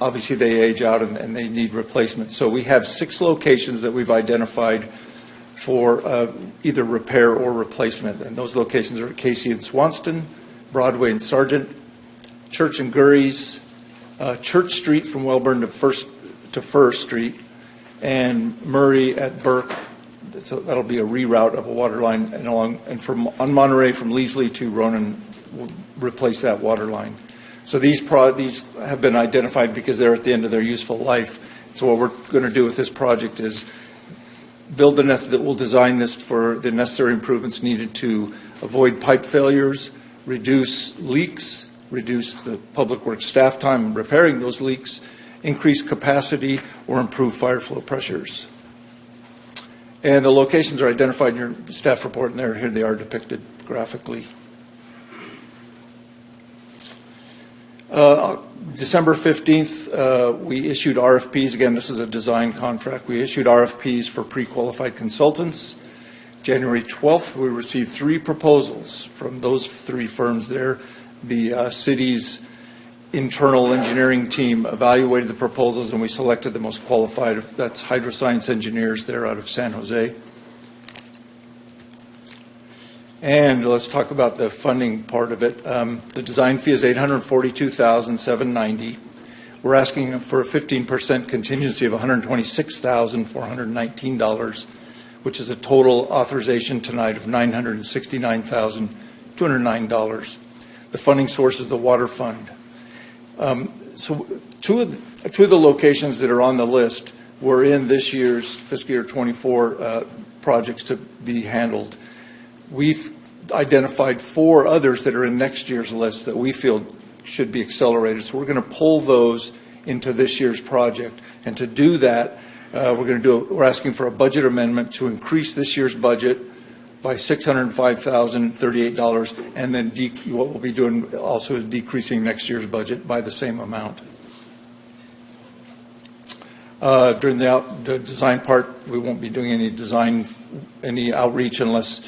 obviously they age out and they need replacement. So we have 6 locations that we've identified for either repair or replacement, and those locations are Casey and Swanston, Broadway and Sargent, Church and Gurries, Church Street from Welborn to First Street, and Murray at Burke. So that'll be a reroute of a water line, and on Monterey from Leasley to Ronan, we'll replace that water line. So these have been identified because they're at the end of their useful life. So what we're going to do with this project is that will design this for the necessary improvements needed to avoid pipe failures, reduce leaks, reduce the public works staff time repairing those leaks, increase capacity, or improve fire flow pressures. And the locations are identified in your staff report, and here they are depicted graphically. December 15th, we issued RFPs. Again, this is a design contract. We issued RFPs for pre-qualified consultants. January 12th, we received 3 proposals from those 3 firms there. The city's internal engineering team evaluated the proposals, and we selected the most qualified. That's hydroscience engineers there out of San Jose. And let's talk about the funding part of it. The design fee is $842,790. We're asking for a 15% contingency of $126,419, which is a total authorization tonight of $969,209. The funding source is the water fund. So two of the locations that are on the list were in this year's fiscal year 24 projects to be handled. We've identified 4 others that are in next year's list that we feel should be accelerated. So we're going to pull those into this year's project. And to do that, we're asking for a budget amendment to increase this year's budget by $605,038, and then what we'll be doing also is decreasing next year's budget by the same amount. During the design part, we won't be doing any outreach unless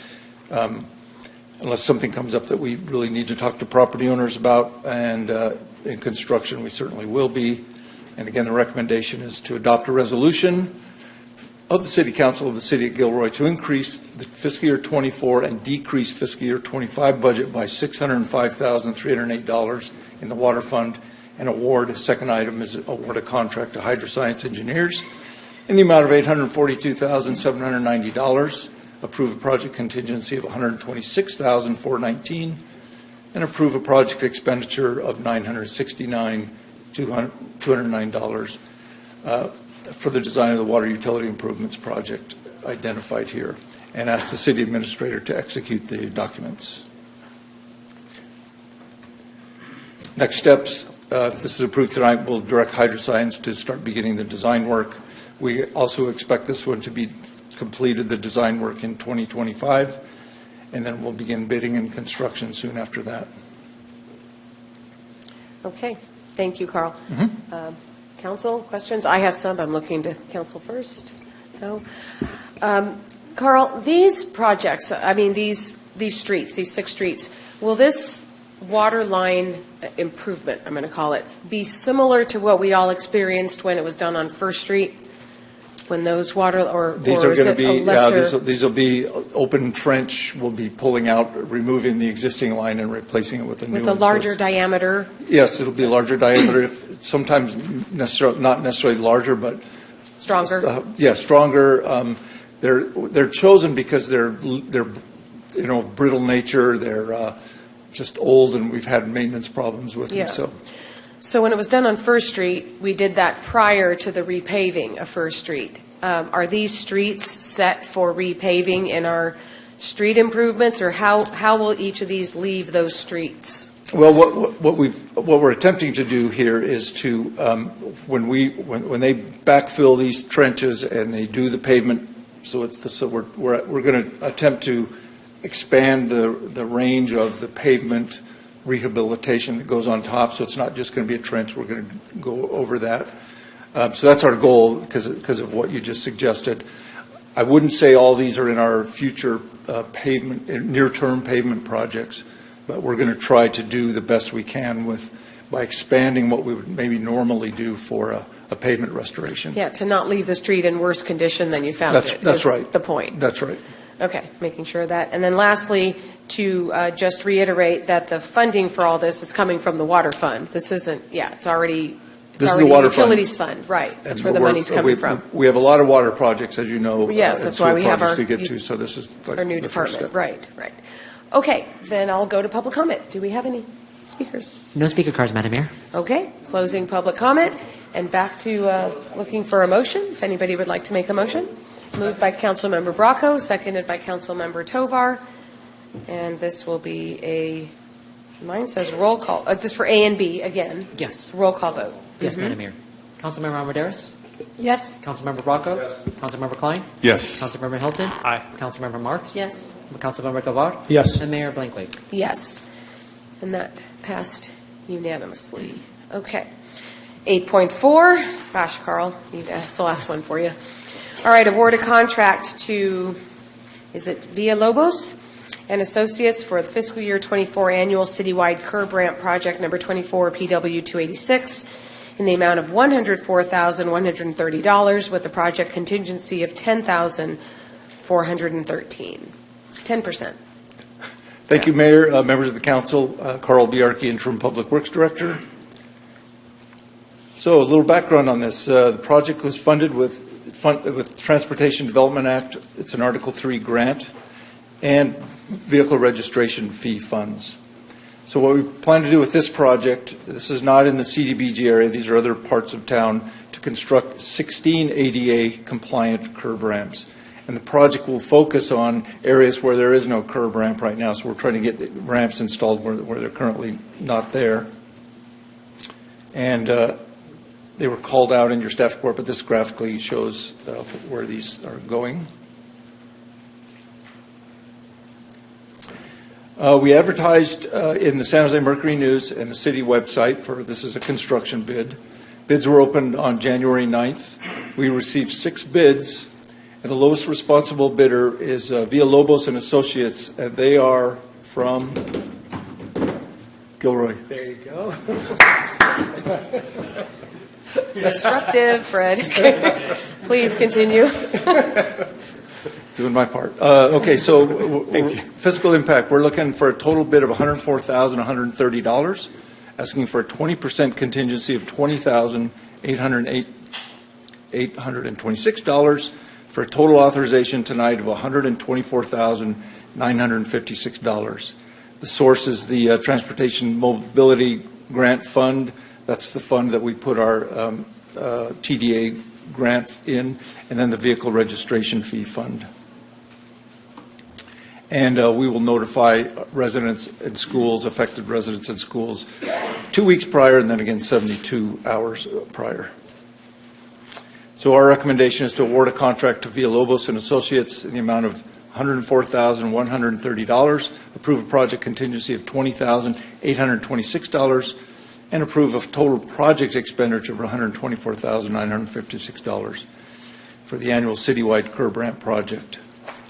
something comes up that we really need to talk to property owners about, and in construction we certainly will be. And again, the recommendation is to adopt a resolution of the City Council of the City of Gilroy to increase the fiscal year 24 and decrease fiscal year 25 budget by $605,308 in the water fund, and award. Second item is award a contract to hydroscience engineers in the amount of $842,790. Approve a project contingency of $126,419, and approve a project expenditure of $969,209 for the design of the water utility improvements project identified here, and ask the city administrator to execute the documents. Next steps, if this is approved tonight, we'll direct hydroscience to start beginning the design work. We also expect this one to be completed, the design work, in 2025, and then we'll begin bidding and construction soon after that. Okay. Thank you, Carl. Council, questions? I have some. I'm looking to council first. No? Carl, these projects, I mean, these streets, these 6 streets, will this water line improvement, I'm going to call it, be similar to what we all experienced when it was done on First Street? When those water, these are going to be, these will be open trench. We'll be pulling out, removing the existing line and replacing it with a new one. With a larger diameter? Yes, it'll be a larger diameter. Sometimes not necessarily larger, but stronger. Stronger. They're chosen because they're brittle nature. They're just old, and we've had maintenance problems with them. So when it was done on First Street, we did that prior to the repaving of First Street. Are these streets set for repaving in our street improvements, or how will each of these leave those streets? Well, what we're attempting to do here is to when they backfill these trenches and they do the pavement, so we're going to attempt to expand the range of the pavement rehabilitation that goes on top, so it's not just going to be a trench. We're going to go over that. So that's our goal because of what you just suggested. I wouldn't say all these are in our future near-term pavement projects, but we're going to try to do the best we can by expanding what we would maybe normally do for a pavement restoration. Yeah, to not leave the street in worse condition than you found it. That's right. The point. That's right. Okay, making sure of that. And then lastly, to just reiterate that the funding for all this is coming from the water fund. This isn't, it's already the water utilities fund, right? That's where the money's coming from. We have a lot of water projects, as you know. Yes, that's why we have our to get to. So this is like our new department. Right. Okay, then I'll go to public comment. Do we have any speakers? No speaker cards, Madam Mayor. Okay, closing public comment, and back to looking for a motion. If anybody would like to make a motion. Moved by Councilmember Bracco, seconded by Councilmember Tovar. And this will be mine says roll call. Is this for A and B again? Yes. Roll call vote. Yes, Madam Mayor. Councilmember Armendariz? Yes. Councilmember Bracco? Yes. Councilmember Klein? Yes. Councilmember Hilton? Aye. Councilmember Marks? Yes. Councilmember Tovar? Yes. And Mayor Blankley. Yes. And that passed unanimously. Okay. 8.4. Gosh, Carl, that's the last one for you. All right, award a contract to, is it Villalobos and Associates for the fiscal year 24 annual citywide curb ramp project number 24 PW 286 in the amount of $104,130 with a project contingency of $10,413. 10%. Thank you, Mayor, members of the council. Carl Bjarke, Interim Public Works Director. So a little background on this. The project was funded with Transportation Development Act. It's an Article 3 grant and vehicle registration fee funds. So what we plan to do with this project, this is not in the CDBG area, these are other parts of town, to construct 16 ADA compliant curb ramps. And the project will focus on areas where there is no curb ramp right now. So we're trying to get ramps installed where they're currently not there. And they were called out in your staff report, but this graphically shows where these are going. We advertised in the San Jose Mercury News and the city website for this is a construction bid. Bids were opened on January 9th. We received 6 bids, and the lowest responsible bidder is Villalobos and Associates, and they are from Gilroy. There you go. Disruptive, Fred. Please continue. Doing my part. Okay, so fiscal impact, we're looking for a total bid of $104,130, asking for a 20% contingency of $20,826 for a total authorization tonight of $124,956. The source is the Transportation Mobility Grant Fund. That's the fund that we put our TDA grant in, and then the Vehicle Registration Fee Fund. And we will notify residents and schools, affected residents and schools, 2 weeks prior and then again 72 hours prior. So our recommendation is to award a contract to Villalobos and Associates in the amount of $104,130, approve a project contingency of $20,826, and approve a total project expenditure of $124,956 for the annual citywide curb ramp project,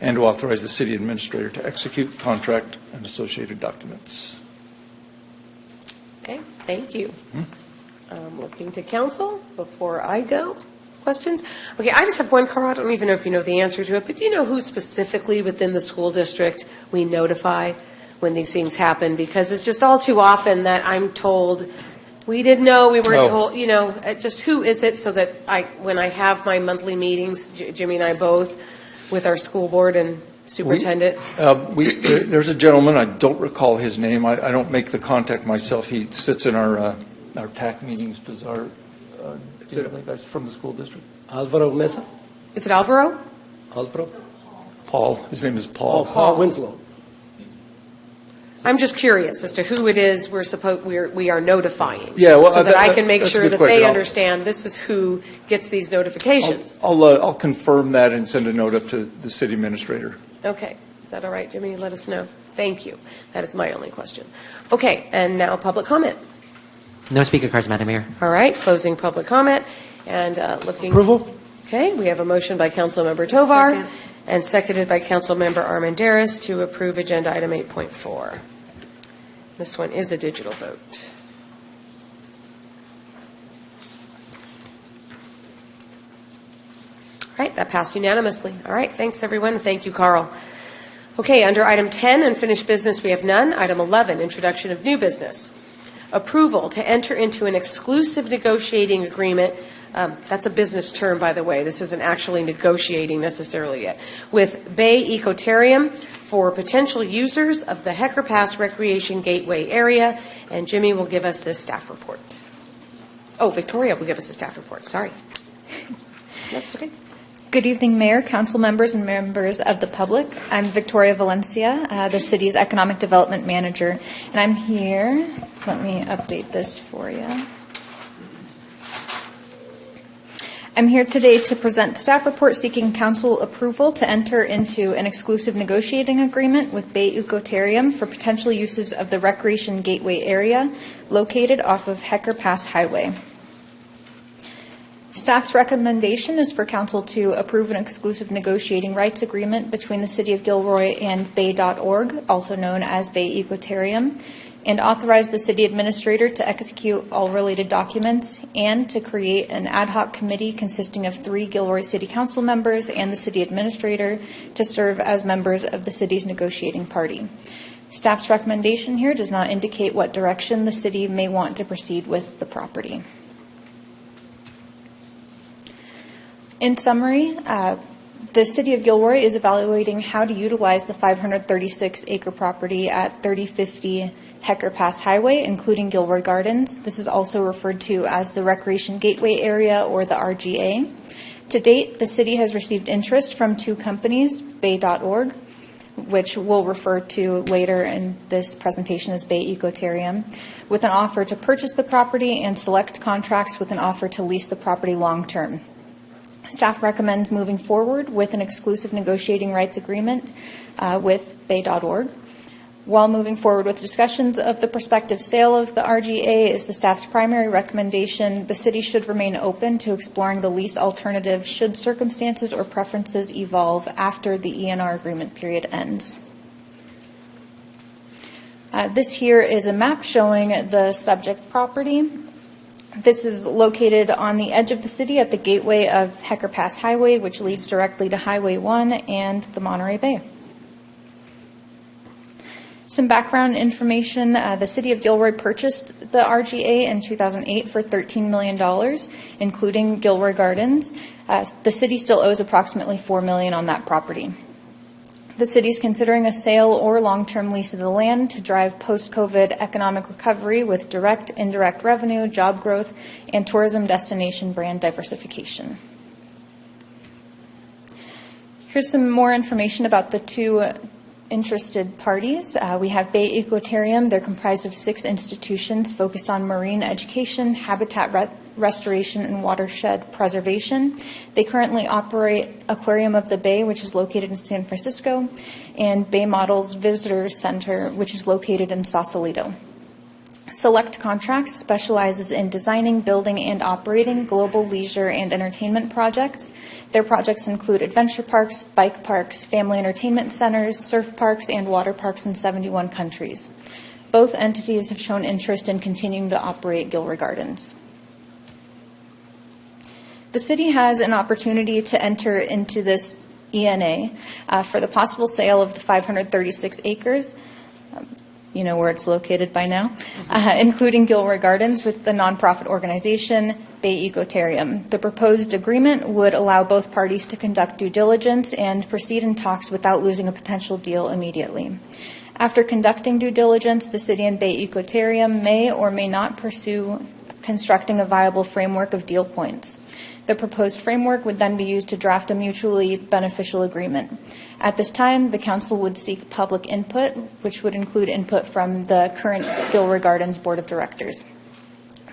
and to authorize the city administrator to execute contract and associated documents. Okay, thank you. Looking to council before I go. Questions? Okay, I just have one, Carl. I don't even know if you know the answer to it, but do you know who specifically within the school district we notify when these things happen? Because it's just all too often that I'm told, we didn't know, we weren't told, you know, just who is it, so that when I have my monthly meetings, Jimmy and I both, with our school board and superintendent? There's a gentleman, I don't recall his name. I don't make the contact myself. He sits in our TAC meetings. Does our guys from the school district? Alvaro Mesa? Is it Alvaro? Alvaro? Paul. His name is Paul. Paul Winslow. I'm just curious as to who it is we are notifying. Yeah, well, so that I can make sure that question. they understand this is who gets these notifications. I'll confirm that and send a note up to the city administrator. Okay. Is that all right, Jimmy? Let us know. Thank you. That is my only question. Okay, and now public comment. No speaker cards, Madam Mayor. All right, closing public comment and looking. Approval? Okay, we have a motion by Councilmember Tovar Second. and seconded by Councilmember Armendariz to approve agenda item 8.4. This one is a digital vote. All right, that passed unanimously. All right, thanks everyone. Thank you, Carl. Okay, under item 10, unfinished business, we have none. Item 11, introduction of new business. Approval to enter into an exclusive negotiating agreement. That's a business term, by the way. This isn't actually negotiating necessarily yet. With Bay Ecotarium for potential users of the Hecker Pass Recreation Gateway area. And Jimmy will give us the staff report. Oh, Victoria will give us the staff report. Sorry. That's okay. Good evening, Mayor, council members, and members of the public. I'm Victoria Valencia, the city's economic development manager, and I'm here. Let me update this for you. I'm here today to present the staff report seeking council approval to enter into an exclusive negotiating agreement with Bay Ecotarium for potential uses of the Recreation Gateway area located off of Hecker Pass Highway. Staff's recommendation is for council to approve an exclusive negotiating rights agreement between the City of Gilroy and Bay.org, also known as Bay Ecotarium, and authorize the city administrator to execute all related documents and to create an ad hoc committee consisting of 3 Gilroy City Council members and the city administrator to serve as members of the city's negotiating party. Staff's recommendation here does not indicate what direction the city may want to proceed with the property. In summary, the City of Gilroy is evaluating how to utilize the 536-acre property at 3050 Hecker Pass Highway, including Gilroy Gardens. This is also referred to as the Recreation Gateway Area, or the RGA. To date, the city has received interest from 2 companies, Bay.org, which we'll refer to later in this presentation as Bay Ecotarium, with an offer to purchase the property, and Select Contracts with an offer to lease the property long-term. Staff recommends moving forward with an exclusive negotiating rights agreement with Bay.org. While moving forward with discussions of the prospective sale of the RGA is the staff's primary recommendation, the city should remain open to exploring the lease alternative should circumstances or preferences evolve after the ENR agreement period ends. This here is a map showing the subject property. This is located on the edge of the city at the gateway of Hecker Pass Highway, which leads directly to Highway 1 and the Monterey Bay. Some background information. The City of Gilroy purchased the RGA in 2008 for $13 million, including Gilroy Gardens. The city still owes approximately $4 million on that property. The city is considering a sale or long-term lease of the land to drive post-COVID economic recovery with direct, indirect revenue, job growth, and tourism destination brand diversification. Here's some more information about the 2 interested parties. We have Bay Ecotarium. They're comprised of 6 institutions focused on marine education, habitat restoration, and watershed preservation. They currently operate Aquarium of the Bay, which is located in San Francisco, and Bay Models Visitors Center, which is located in Sausalito. Select Contracts specializes in designing, building, and operating global leisure and entertainment projects. Their projects include adventure parks, bike parks, family entertainment centers, surf parks, and water parks in 71 countries. Both entities have shown interest in continuing to operate Gilroy Gardens. The city has an opportunity to enter into this ENA for the possible sale of the 536 acres. You know where it's located by now, including Gilroy Gardens with the nonprofit organization Bay Ecotarium. The proposed agreement would allow both parties to conduct due diligence and proceed in talks without losing a potential deal immediately. After conducting due diligence, the city and Bay Ecotarium may or may not pursue constructing a viable framework of deal points. The proposed framework would then be used to draft a mutually beneficial agreement. At this time, the council would seek public input, which would include input from the current Gilroy Gardens Board of Directors.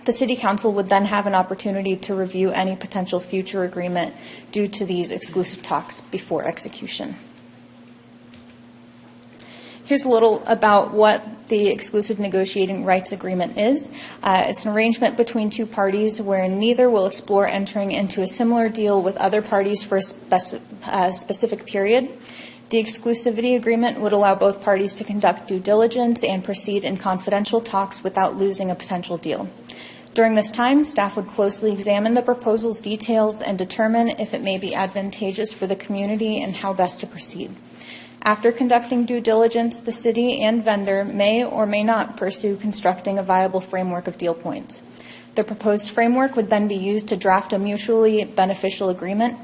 The City Council would then have an opportunity to review any potential future agreement due to these exclusive talks before execution. Here's a little about what the exclusive negotiating rights agreement is. It's an arrangement between 2 parties where neither will explore entering into a similar deal with other parties for a specific period. The exclusivity agreement would allow both parties to conduct due diligence and proceed in confidential talks without losing a potential deal. During this time, staff would closely examine the proposal's details and determine if it may be advantageous for the community and how best to proceed. After conducting due diligence, the city and vendor may or may not pursue constructing a viable framework of deal points. The proposed framework would then be used to draft a mutually beneficial agreement.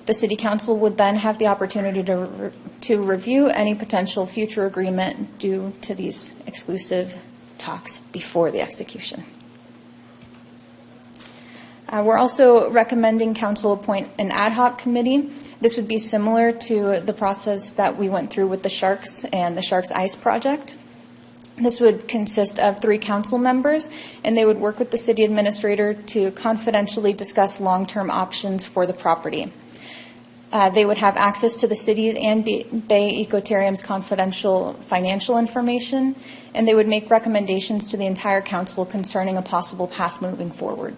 The City Council would then have the opportunity to review any potential future agreement due to these exclusive talks before the execution. We're also recommending council appoint an ad hoc committee. This would be similar to the process that we went through with the Sharks and the Sharks Ice project. This would consist of 3 council members, and they would work with the city administrator to confidentially discuss long-term options for the property. They would have access to the city's and Bay Ecotarium's confidential financial information, and they would make recommendations to the entire council concerning a possible path moving forward.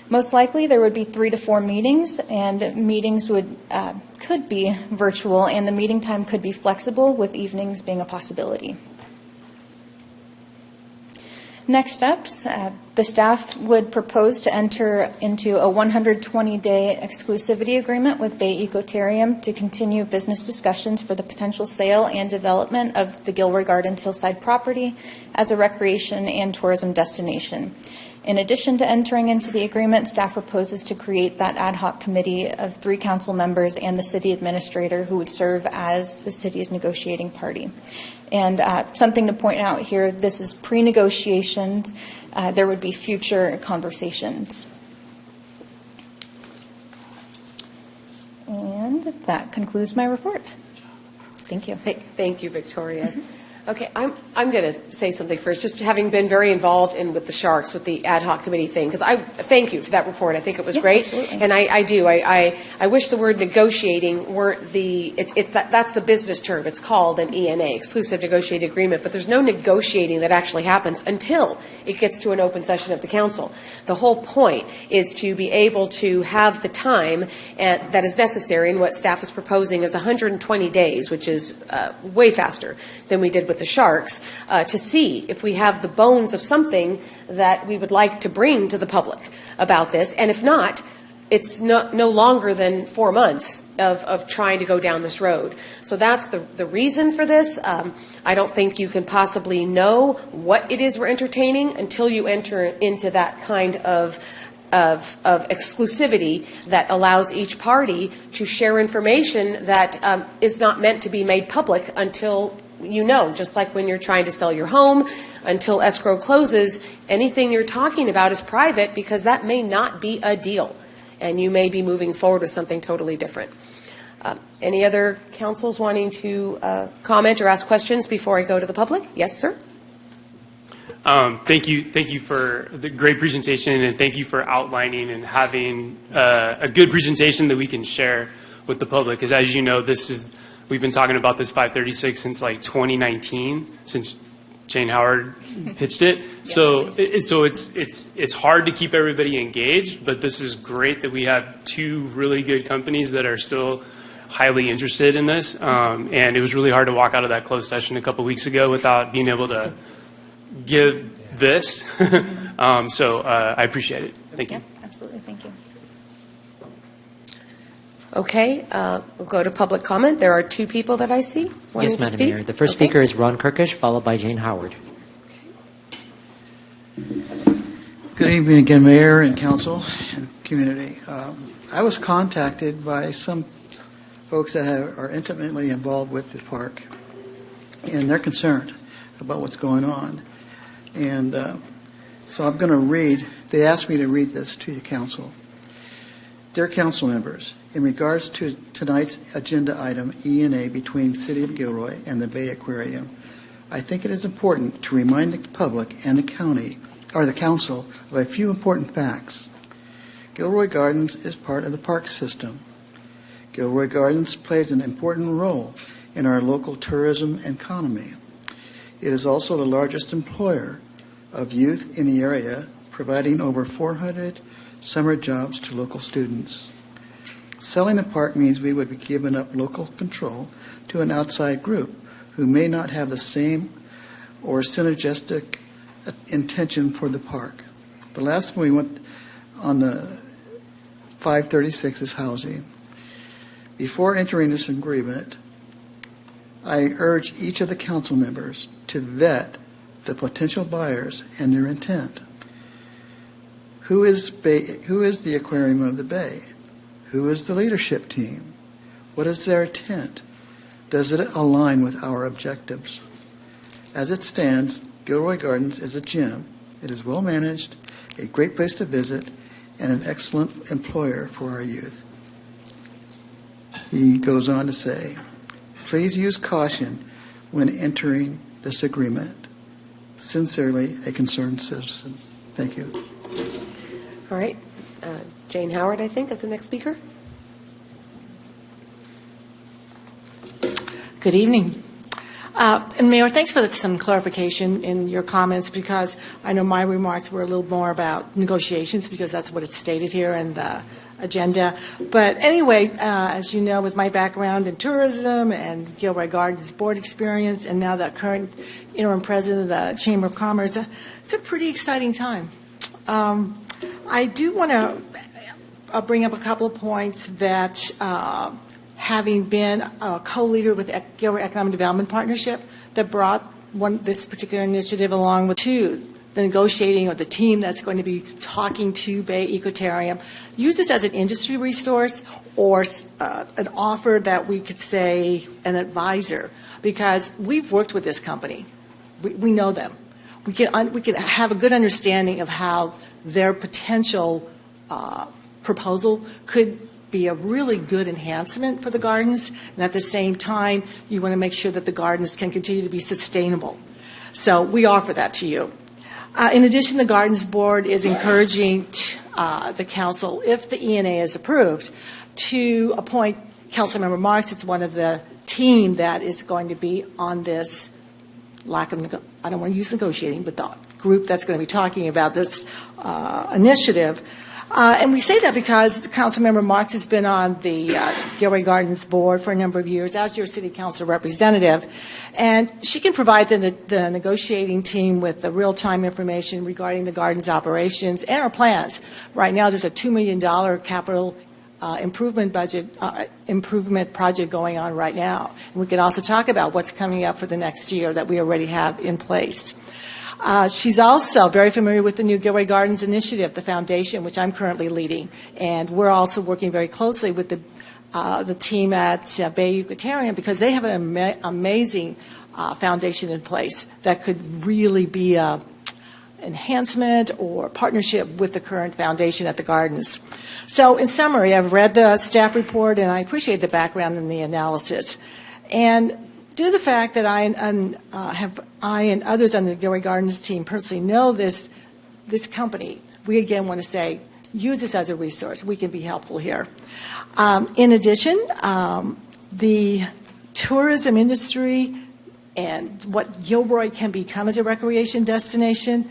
Most likely, there would be 3 to 4 meetings, and meetings could be virtual, and the meeting time could be flexible, with evenings being a possibility. Next steps, the staff would propose to enter into a 120-day exclusivity agreement with Bay Ecotarium to continue business discussions for the potential sale and development of the Gilroy Gardens hillside property as a recreation and tourism destination. In addition to entering into the agreement, staff proposes to create that ad hoc committee of 3 council members and the city administrator who would serve as the city's negotiating party. And something to point out here, this is pre-negotiations. There would be future conversations. And that concludes my report. Thank you. Thank you, Victoria. Okay, I'm going to say something first, just having been very involved with the Sharks, with the ad hoc committee thing, because I thank you for that report. I think it was great. Absolutely. And I do. I wish the word negotiating weren't that's the business term. It's called an ENA, exclusive negotiated agreement, but there's no negotiating that actually happens until it gets to an open session of the council. The whole point is to be able to have the time that is necessary, and what staff is proposing is 120 days, which is way faster than we did with the Sharks, to see if we have the bones of something that we would like to bring to the public about this. And if not, it's no longer than 4 months of trying to go down this road. So that's the reason for this. I don't think you can possibly know what it is we're entertaining until you enter into that kind of exclusivity that allows each party to share information that is not meant to be made public until just like when you're trying to sell your home, until escrow closes, anything you're talking about is private because that may not be a deal, and you may be moving forward with something totally different. Any other councils wanting to comment or ask questions before I go to the public? Yes, sir. Thank you for the great presentation, and thank you for outlining and having a good presentation that we can share with the public. Because as you know, we've been talking about this 536 since like 2019, since Jane Howard pitched it. Yes, so it's hard to keep everybody engaged, but this is great that we have 2 really good companies that are still highly interested in this. And it was really hard to walk out of that closed session a couple weeks ago without being able to give this. So I appreciate it. Thank you. Absolutely. Thank you. Okay, we'll go to public comment. There are 2 people that I see wanting Yes, to Madam speak. Mayor. The first speaker is Ron Kirkish, followed by Jane Howard. Good evening again, Mayor and Council and community. I was contacted by some folks that are intimately involved with the park, and they're concerned about what's going on. And so I'm going to read, they asked me to read this to you, Council. Dear Council members, in regards to tonight's agenda item, E&A between City of Gilroy and the Bay Aquarium, I think it is important to remind the public and the county, or the council, of a few important facts. Gilroy Gardens is part of the park system. Gilroy Gardens plays an important role in our local tourism economy. It is also the largest employer of youth in the area, providing over 400 summer jobs to local students. Selling the park means we would be giving up local control to an outside group who may not have the same or synergistic intention for the park. The last one we went on the 536 is housing. Before entering this agreement, I urge each of the council members to vet the potential buyers and their intent. Who is the Aquarium of the Bay? Who is the leadership team? What is their intent? Does it align with our objectives? As it stands, Gilroy Gardens is a gem. It is well managed, a great place to visit, and an excellent employer for our youth. He goes on to say, please use caution when entering this agreement. Sincerely, a concerned citizen. Thank you. All right. Jane Howard, I think, is the next speaker. Good evening. And Mayor, thanks for some clarification in your comments, because I know my remarks were a little more about negotiations, because that's what it's stated here in the agenda. But anyway, as you know, with my background in tourism and Gilroy Gardens board experience, and now the current interim president of the Chamber of Commerce, it's a pretty exciting time. I do want to bring up a couple of points that having been a co-leader with Gilroy Economic Development Partnership that brought this particular initiative along with the negotiating or the team that's going to be talking to Bay Ecotarium, use this as an industry resource or an offer that we could say an advisor, because we've worked with this company. We know them. We can have a good understanding of how their potential proposal could be a really good enhancement for the gardens, and at the same time, you want to make sure that the gardens can continue to be sustainable. So we offer that to you. In addition, the Gardens Board is encouraging the council, if the ENA is approved, to appoint Councilmember Marks as one of the team that is going to be on this I don't want to use negotiating, but the group that's going to be talking about this initiative. And we say that because Councilmember Marks has been on the Gilroy Gardens Board for a number of years as your city council representative, and she can provide the negotiating team with the real-time information regarding the gardens operations and our plans. Right now, there's a $2 million capital improvement project going on right now. And we can also talk about what's coming up for the next year that we already have in place. She's also very familiar with the new Gilroy Gardens Initiative, the foundation, which I'm currently leading. And we're also working very closely with the team at Bay Ecotarium, because they have an amazing foundation in place that could really be an enhancement or partnership with the current foundation at the gardens. So in summary, I've read the staff report, and I appreciate the background and the analysis. And due to the fact that I and others on the Gilroy Gardens team personally know this company, we again want to say, use this as a resource. We can be helpful here. In addition, the tourism industry and what Gilroy can become as a recreation destination,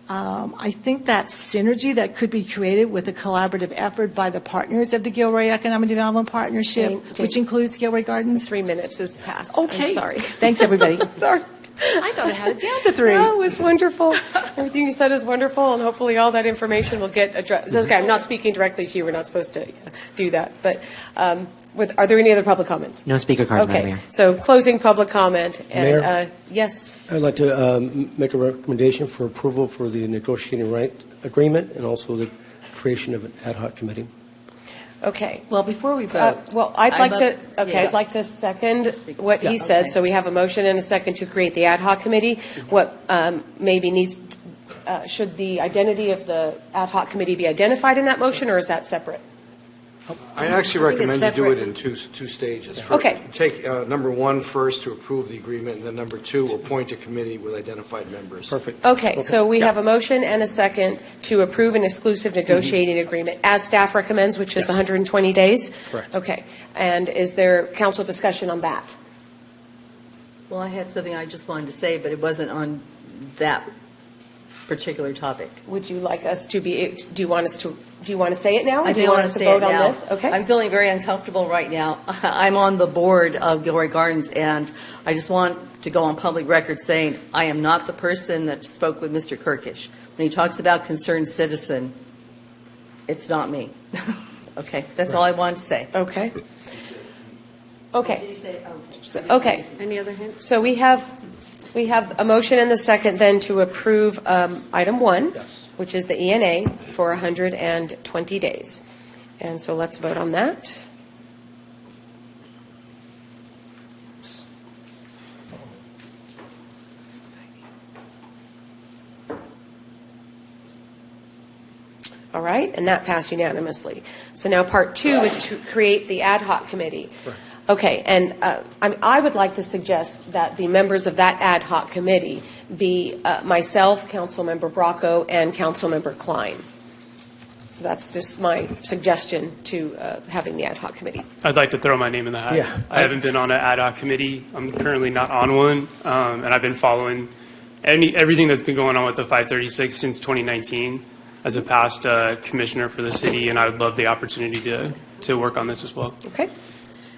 I think that synergy that could be created with a collaborative effort by the partners of the Gilroy Economic Development Partnership, Jane, which includes Gilroy Gardens. 3 minutes is past. Okay. I'm sorry. Thanks, everybody. Sorry. I thought I had it down to 3. No, it was wonderful. Everything you said is wonderful, and hopefully all that information will get addressed. Okay, I'm not speaking directly to you. We're not supposed to do that. But are there any other public comments? No speaker cards, Madam Okay, Mayor. so closing public comment. And, Mayor? Yes. I'd like to make a recommendation for approval for the negotiating right agreement and also the creation of an ad hoc committee. Okay. Well, before we vote, I'd like to second what he said. Okay. So we have a motion and a second to create the ad hoc committee. What maybe needs, should the identity of the ad hoc committee be identified in that motion, or is that separate? I actually recommend you do it in two stages. First, Okay. Take number 1 first to approve the agreement, and then number 2, appoint a committee with identified members. Perfect. Okay, so we have a motion and a second to approve an exclusive negotiating agreement as staff recommends, which is 120 days? Correct. Okay. And is there council discussion on that? well, I had something I just wanted to say, but it wasn't on that particular topic. Would you like us to be, do you want to say it now? Or I do you do want want us to to say it vote on now. this? Okay. I'm feeling very uncomfortable right now. I'm on the board of Gilroy Gardens, and I just want to go on public record saying I am not the person that spoke with Mr. Kirkish. When he talks about concerned citizen, it's not me. Okay, that's all I wanted to say. Okay. Okay. Did he say, Okay. Any other hints? So we have a motion and the second then to approve item 1, which is the ENA for 120 days. And so let's vote on that. All right, and that passed unanimously. So now part 2 is to create the ad hoc committee. Okay, and I would like to suggest that the members of that ad hoc committee be myself, Councilmember Bracco, and Councilmember Klein. So that's just my suggestion to having the ad hoc committee. I'd like to throw my name in the hat. Yeah, I haven't been on an ad hoc committee. I'm currently not on one, and I've been following everything that's been going on with the 536 since 2019 as a past commissioner for the city, and I would love the opportunity to work on this as well. Okay.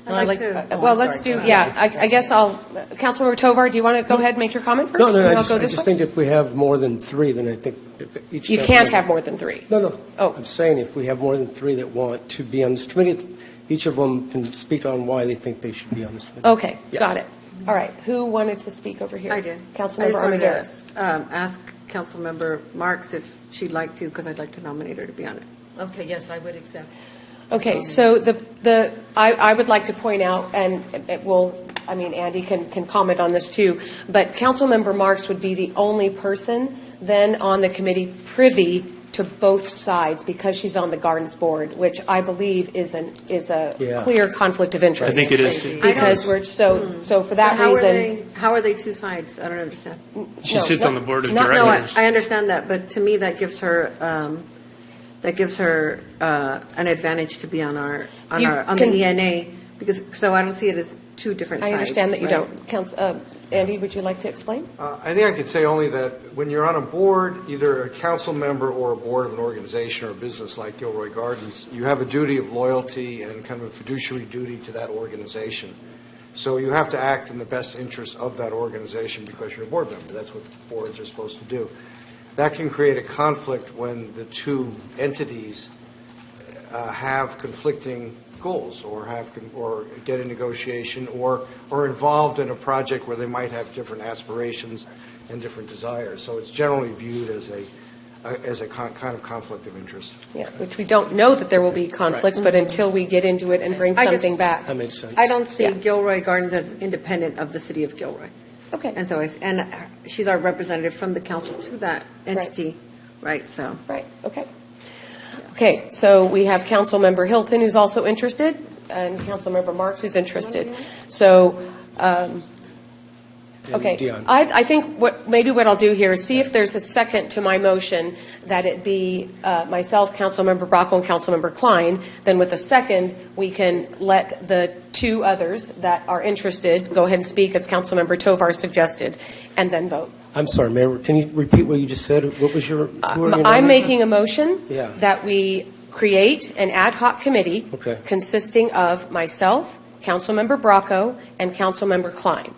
I'd like to- well, let's do, I guess Councilmember Tovar, do you want to go ahead and make your comment first? No, And I I'll just, go I this just way? think if we have more than 3, then I think if each. You council can't member- have more than 3. No. Oh. I'm saying if we have more than 3 that want to be on this committee, each of them can speak on why they think they should be on this committee. Okay, Yeah. got it. All right, who wanted to speak over here? I did. Councilmember Armendariz. Ask Councilmember Marks if she'd like to, because I'd like to nominate her to be on it. Okay, yes, I would accept. Okay, so I would like to point out, and it will, I mean, Andy can comment on this too, but Councilmember Marks would be the only person then on the committee privy to both sides because she's on the Gardens Board, which I believe is a clear conflict of interest. I think it is too. Because we're so for that But reason. how are they two sides? I don't understand. She sits on the board of No, directors. I understand that, but to me, that gives her an advantage to be on the ENA, because, so I don't see it as two different sides. I understand that you right? don't. Andy, would you like to explain? I think I could say only that when you're on a board, either a council member or a board of an organization or a business like Gilroy Gardens, you have a duty of loyalty and kind of a fiduciary duty to that organization. So you have to act in the best interest of that organization because you're a board member. That's what boards are supposed to do. That can create a conflict when the two entities have conflicting goals or get a negotiation or involved in a project where they might have different aspirations and different desires. So it's generally viewed as a kind of conflict of interest. Yeah, which we don't know that there will be conflicts, but until we get into it and bring something back. That makes sense. I don't see Gilroy Gardens as independent of the city of Gilroy. Okay. And so, and she's our representative from the council to that entity, right? So. Right, okay. Okay, so we have Councilmember Hilton, who's also interested, and Councilmember Marks, who's interested. So, okay, Dion. I think what I'll do here is see if there's a second to my motion that it be myself, Councilmember Bracco, and Councilmember Klein. Then with a second, we can let the two others that are interested go ahead and speak as Councilmember Tovar suggested, and then vote. I'm sorry, Mayor, can you repeat what you just said? What was your? who are your I'm numbers? making a motion Yeah. that we create an ad hoc committee Okay. consisting of myself, Councilmember Bracco, and Councilmember Klein.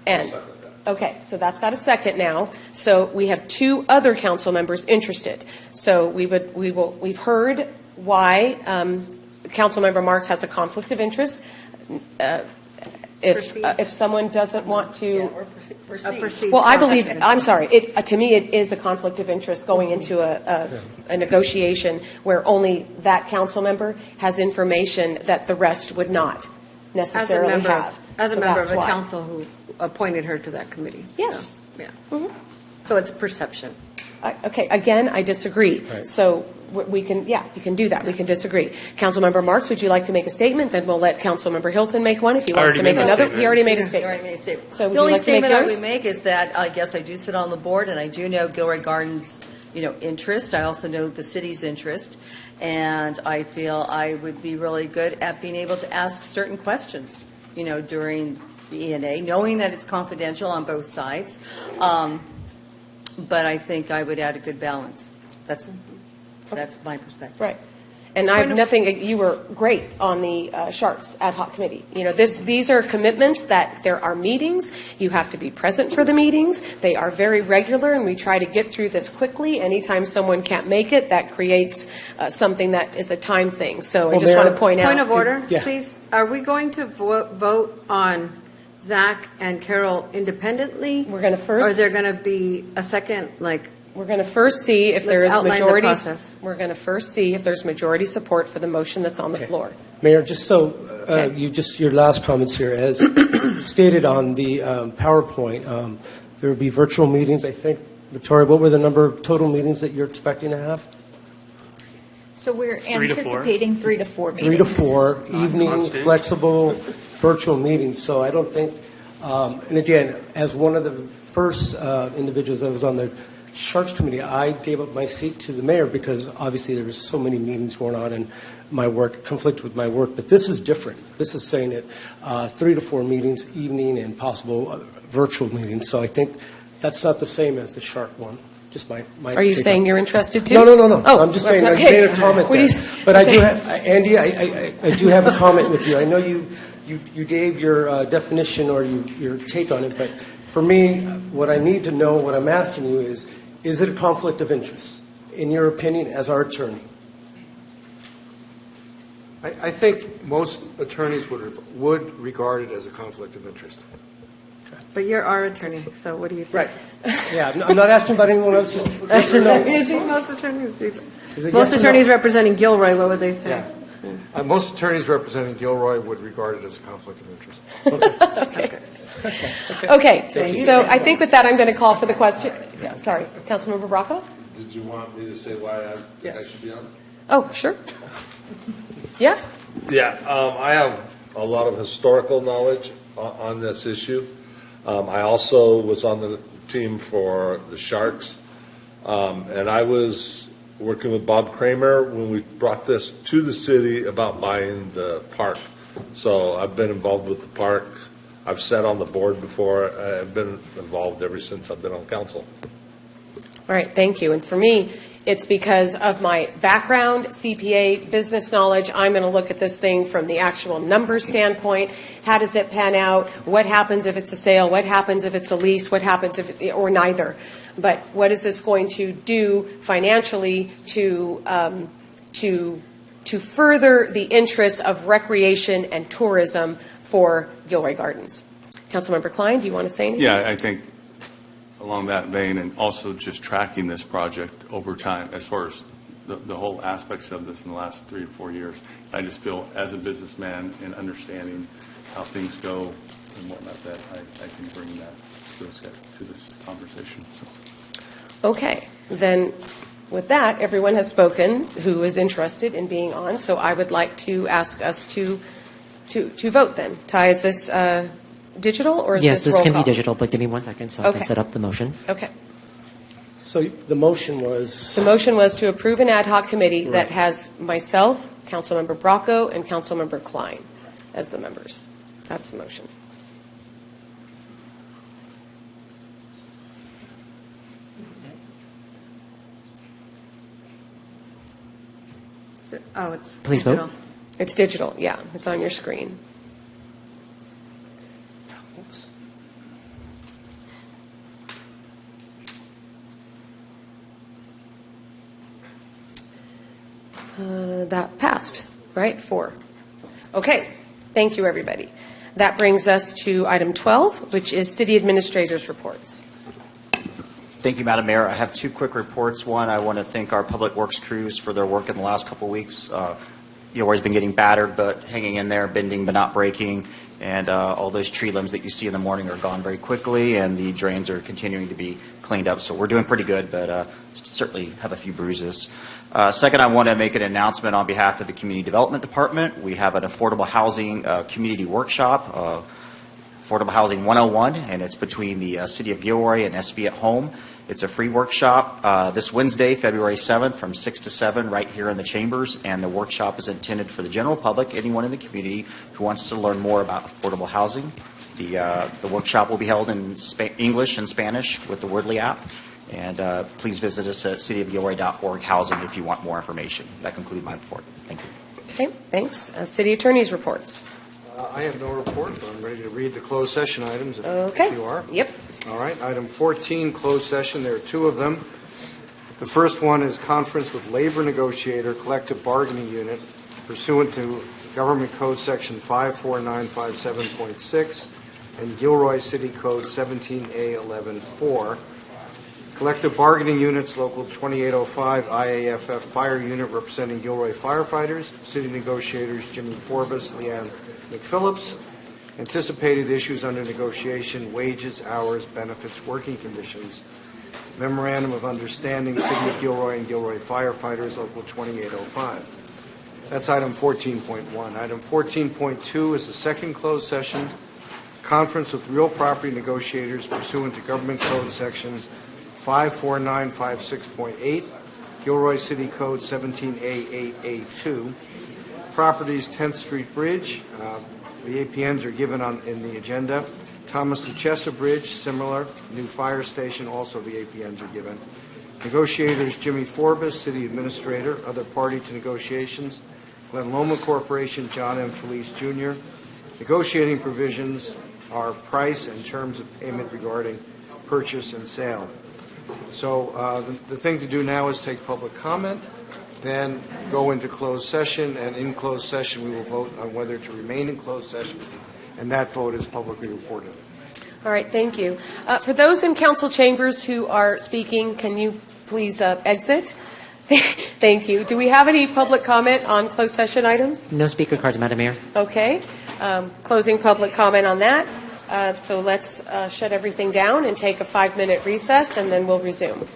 And, okay, so that's got a second now. So we have two other council members interested. So we've heard why Councilmember Marks has a conflict of interest. If someone doesn't want to, well, I believe, I'm sorry, to me it is a conflict of interest going into a negotiation where only that council member has information that the rest would not necessarily have. As a So member of that's a why. council who appointed her to that committee. Yes. So, yeah. So it's perception. Okay, again, I disagree. Right. So we can, you can do that. We can disagree. Councilmember Marks, would you like to make a statement? Then we'll let Councilmember Hilton make one if he wants to make another. He already made a statement. So would The you only like to make statement I yours? would make is that I guess I do sit on the board, and I do know Gilroy Gardens' interest. I also know the city's interest, and I feel I would be really good at being able to ask certain questions, during the ENA, knowing that it's confidential on both sides. But I think I would add a good balance. That's my perspective. Right. And I have nothing, you were great on the Sharks ad hoc committee. These are commitments that there are meetings. You have to be present for the meetings. They are very regular, and we try to get through this quickly. Anytime someone can't make it, that creates something that is a time thing. So I just want to point out. Point of order, Yeah. please. Are we going to vote on Zach and Carol independently? We're going to first. Or is there going to be a second, We're going to first see if there Let's is outline the majority. process. We're going to first see if there's majority support for the motion that's on the floor. Mayor, just so your last comments here, as stated on the PowerPoint, there will be virtual meetings. I think, Victoria, what were the number of total meetings that you're expecting to have? So we're 3 to 4. anticipating 3 to 4 meetings. 3 to 4, evening, constant. flexible, virtual meetings. So I don't think, and again, as one of the first individuals that was on the Sharks Committee, I gave up my seat to the mayor because obviously there was so many meetings going on and my work conflicted with my work. But this is different. This is saying that 3 to 4 meetings, evening, and possible virtual meetings. So I think that's not the same as the Shark one. Just my Are you saying you're interested too? No. Oh, I'm just saying I okay. made a comment there. But I do have, Andy, I do have a comment with you. I know you gave your definition or your take on it, but for me, what I need to know, what I'm asking you is it a conflict of interest, in your opinion, as our attorney? I think most attorneys would regard it as a conflict of interest. But you're our attorney, so what do you think? Right. Yeah, I'm not asking about anyone else, just yes or no. Most attorneys, Is it most yes or attorneys no? representing Gilroy, what would they say? Yeah. Most attorneys representing Gilroy would regard it as a conflict of interest. Okay, so I think with that, I'm going to call for the question. Yeah, sorry, Councilmember Bracco? Did you want me to say why I think I should be on? Oh, sure. Yeah? Yeah, I have a lot of historical knowledge on this issue. I also was on the team for the Sharks, and I was working with Bob Kramer when we brought this to the city about buying the park. So I've been involved with the park. I've sat on the board before. I've been involved ever since I've been on council. All right, thank you. And for me, it's because of my background, CPA, business knowledge. I'm going to look at this thing from the actual numbers standpoint. How does it pan out? What happens if it's a sale? What happens if it's a lease? What happens if, or neither? But what is this going to do financially to further the interests of recreation and tourism for Gilroy Gardens? Councilmember Klein, do you want to say anything? Yeah, I think along that vein, and also just tracking this project over time as far as the whole aspects of this in the last 3 to 4 years. I just feel as a businessman and understanding how things go and whatnot that I can bring that skill set to this conversation. So. Okay, then with that, everyone has spoken who is interested in being on, so I would like to ask us to vote then. Ty, is this digital or is Yes, this this roll can call? be digital, but give me 1 second so I Okay. can set up the motion. Okay. So the motion was? The motion was to approve an ad hoc committee that Right. has myself, Councilmember Bracco, and Councilmember Klein as the members. That's the motion. Oh, it's Please vote. digital. It's digital, yeah. It's on your screen. Oops. That passed, right? 4. Okay. Thank you, everybody. That brings us to item 12, which is city administrators' reports. Thank you, Madam Mayor. I have 2 quick reports. One, I want to thank our public works crews for their work in the last couple of weeks. Gilroy's been getting battered, but hanging in there, bending but not breaking. And all those tree limbs that you see in the morning are gone very quickly, and the drains are continuing to be cleaned up. So we're doing pretty good, but certainly have a few bruises. Second, I want to make an announcement on behalf of the Community Development Department. We have an affordable housing community workshop, Affordable Housing 101, and it's between the City of Gilroy and SB at Home. It's a free workshop this Wednesday, February 7th from 6 to 7 right here in the chambers, and the workshop is intended for the general public, anyone in the community who wants to learn more about affordable housing. The workshop will be held in English and Spanish with the Wordly app, and please visit us at cityofgilroy.org housing if you want more information. That concludes my report. Thank you. Okay, thanks. City attorney's reports. I have no report, but I'm ready to read the closed session items Okay. if you are. Yep. All right, item 14, closed session. There are 2 of them. The first one is conference with labor negotiator collective bargaining unit pursuant to Government Code Section 54957.6 and Gilroy City Code 17A11.4. Collective bargaining units, Local 2805 IAFF Fire Unit representing Gilroy firefighters, city negotiators Jimmy Forbes, Leanne McPhillips. Anticipated issues under negotiation, wages, hours, benefits, working conditions. Memorandum of Understanding, City of Gilroy and Gilroy Firefighters, Local 2805. That's item 14.1. Item 14.2 is the second closed session, conference with real property negotiators pursuant to Government Code Section 54956.8, Gilroy City Code 17A8A2. Properties 10th Street Bridge. The APNs are given in the agenda. Thomas Luchessa Bridge, similar. New fire station, also the APNs are given. Negotiators Jimmy Forbes, City Administrator. Other party to negotiations, Glen Loma Corporation, John M. Felice Jr. Negotiating provisions are price and terms of payment regarding purchase and sale. So the thing to do now is take public comment, then go into closed session, and in closed session we will vote on whether to remain in closed session, and that vote is publicly reported. All right, thank you. For those in council chambers who are speaking, can you please exit? Thank you. Do we have any public comment on closed session items? No speaker cards, Madam Mayor. Okay. Closing public comment on that. So let's shut everything down and take a 5-minute recess, and then we'll resume.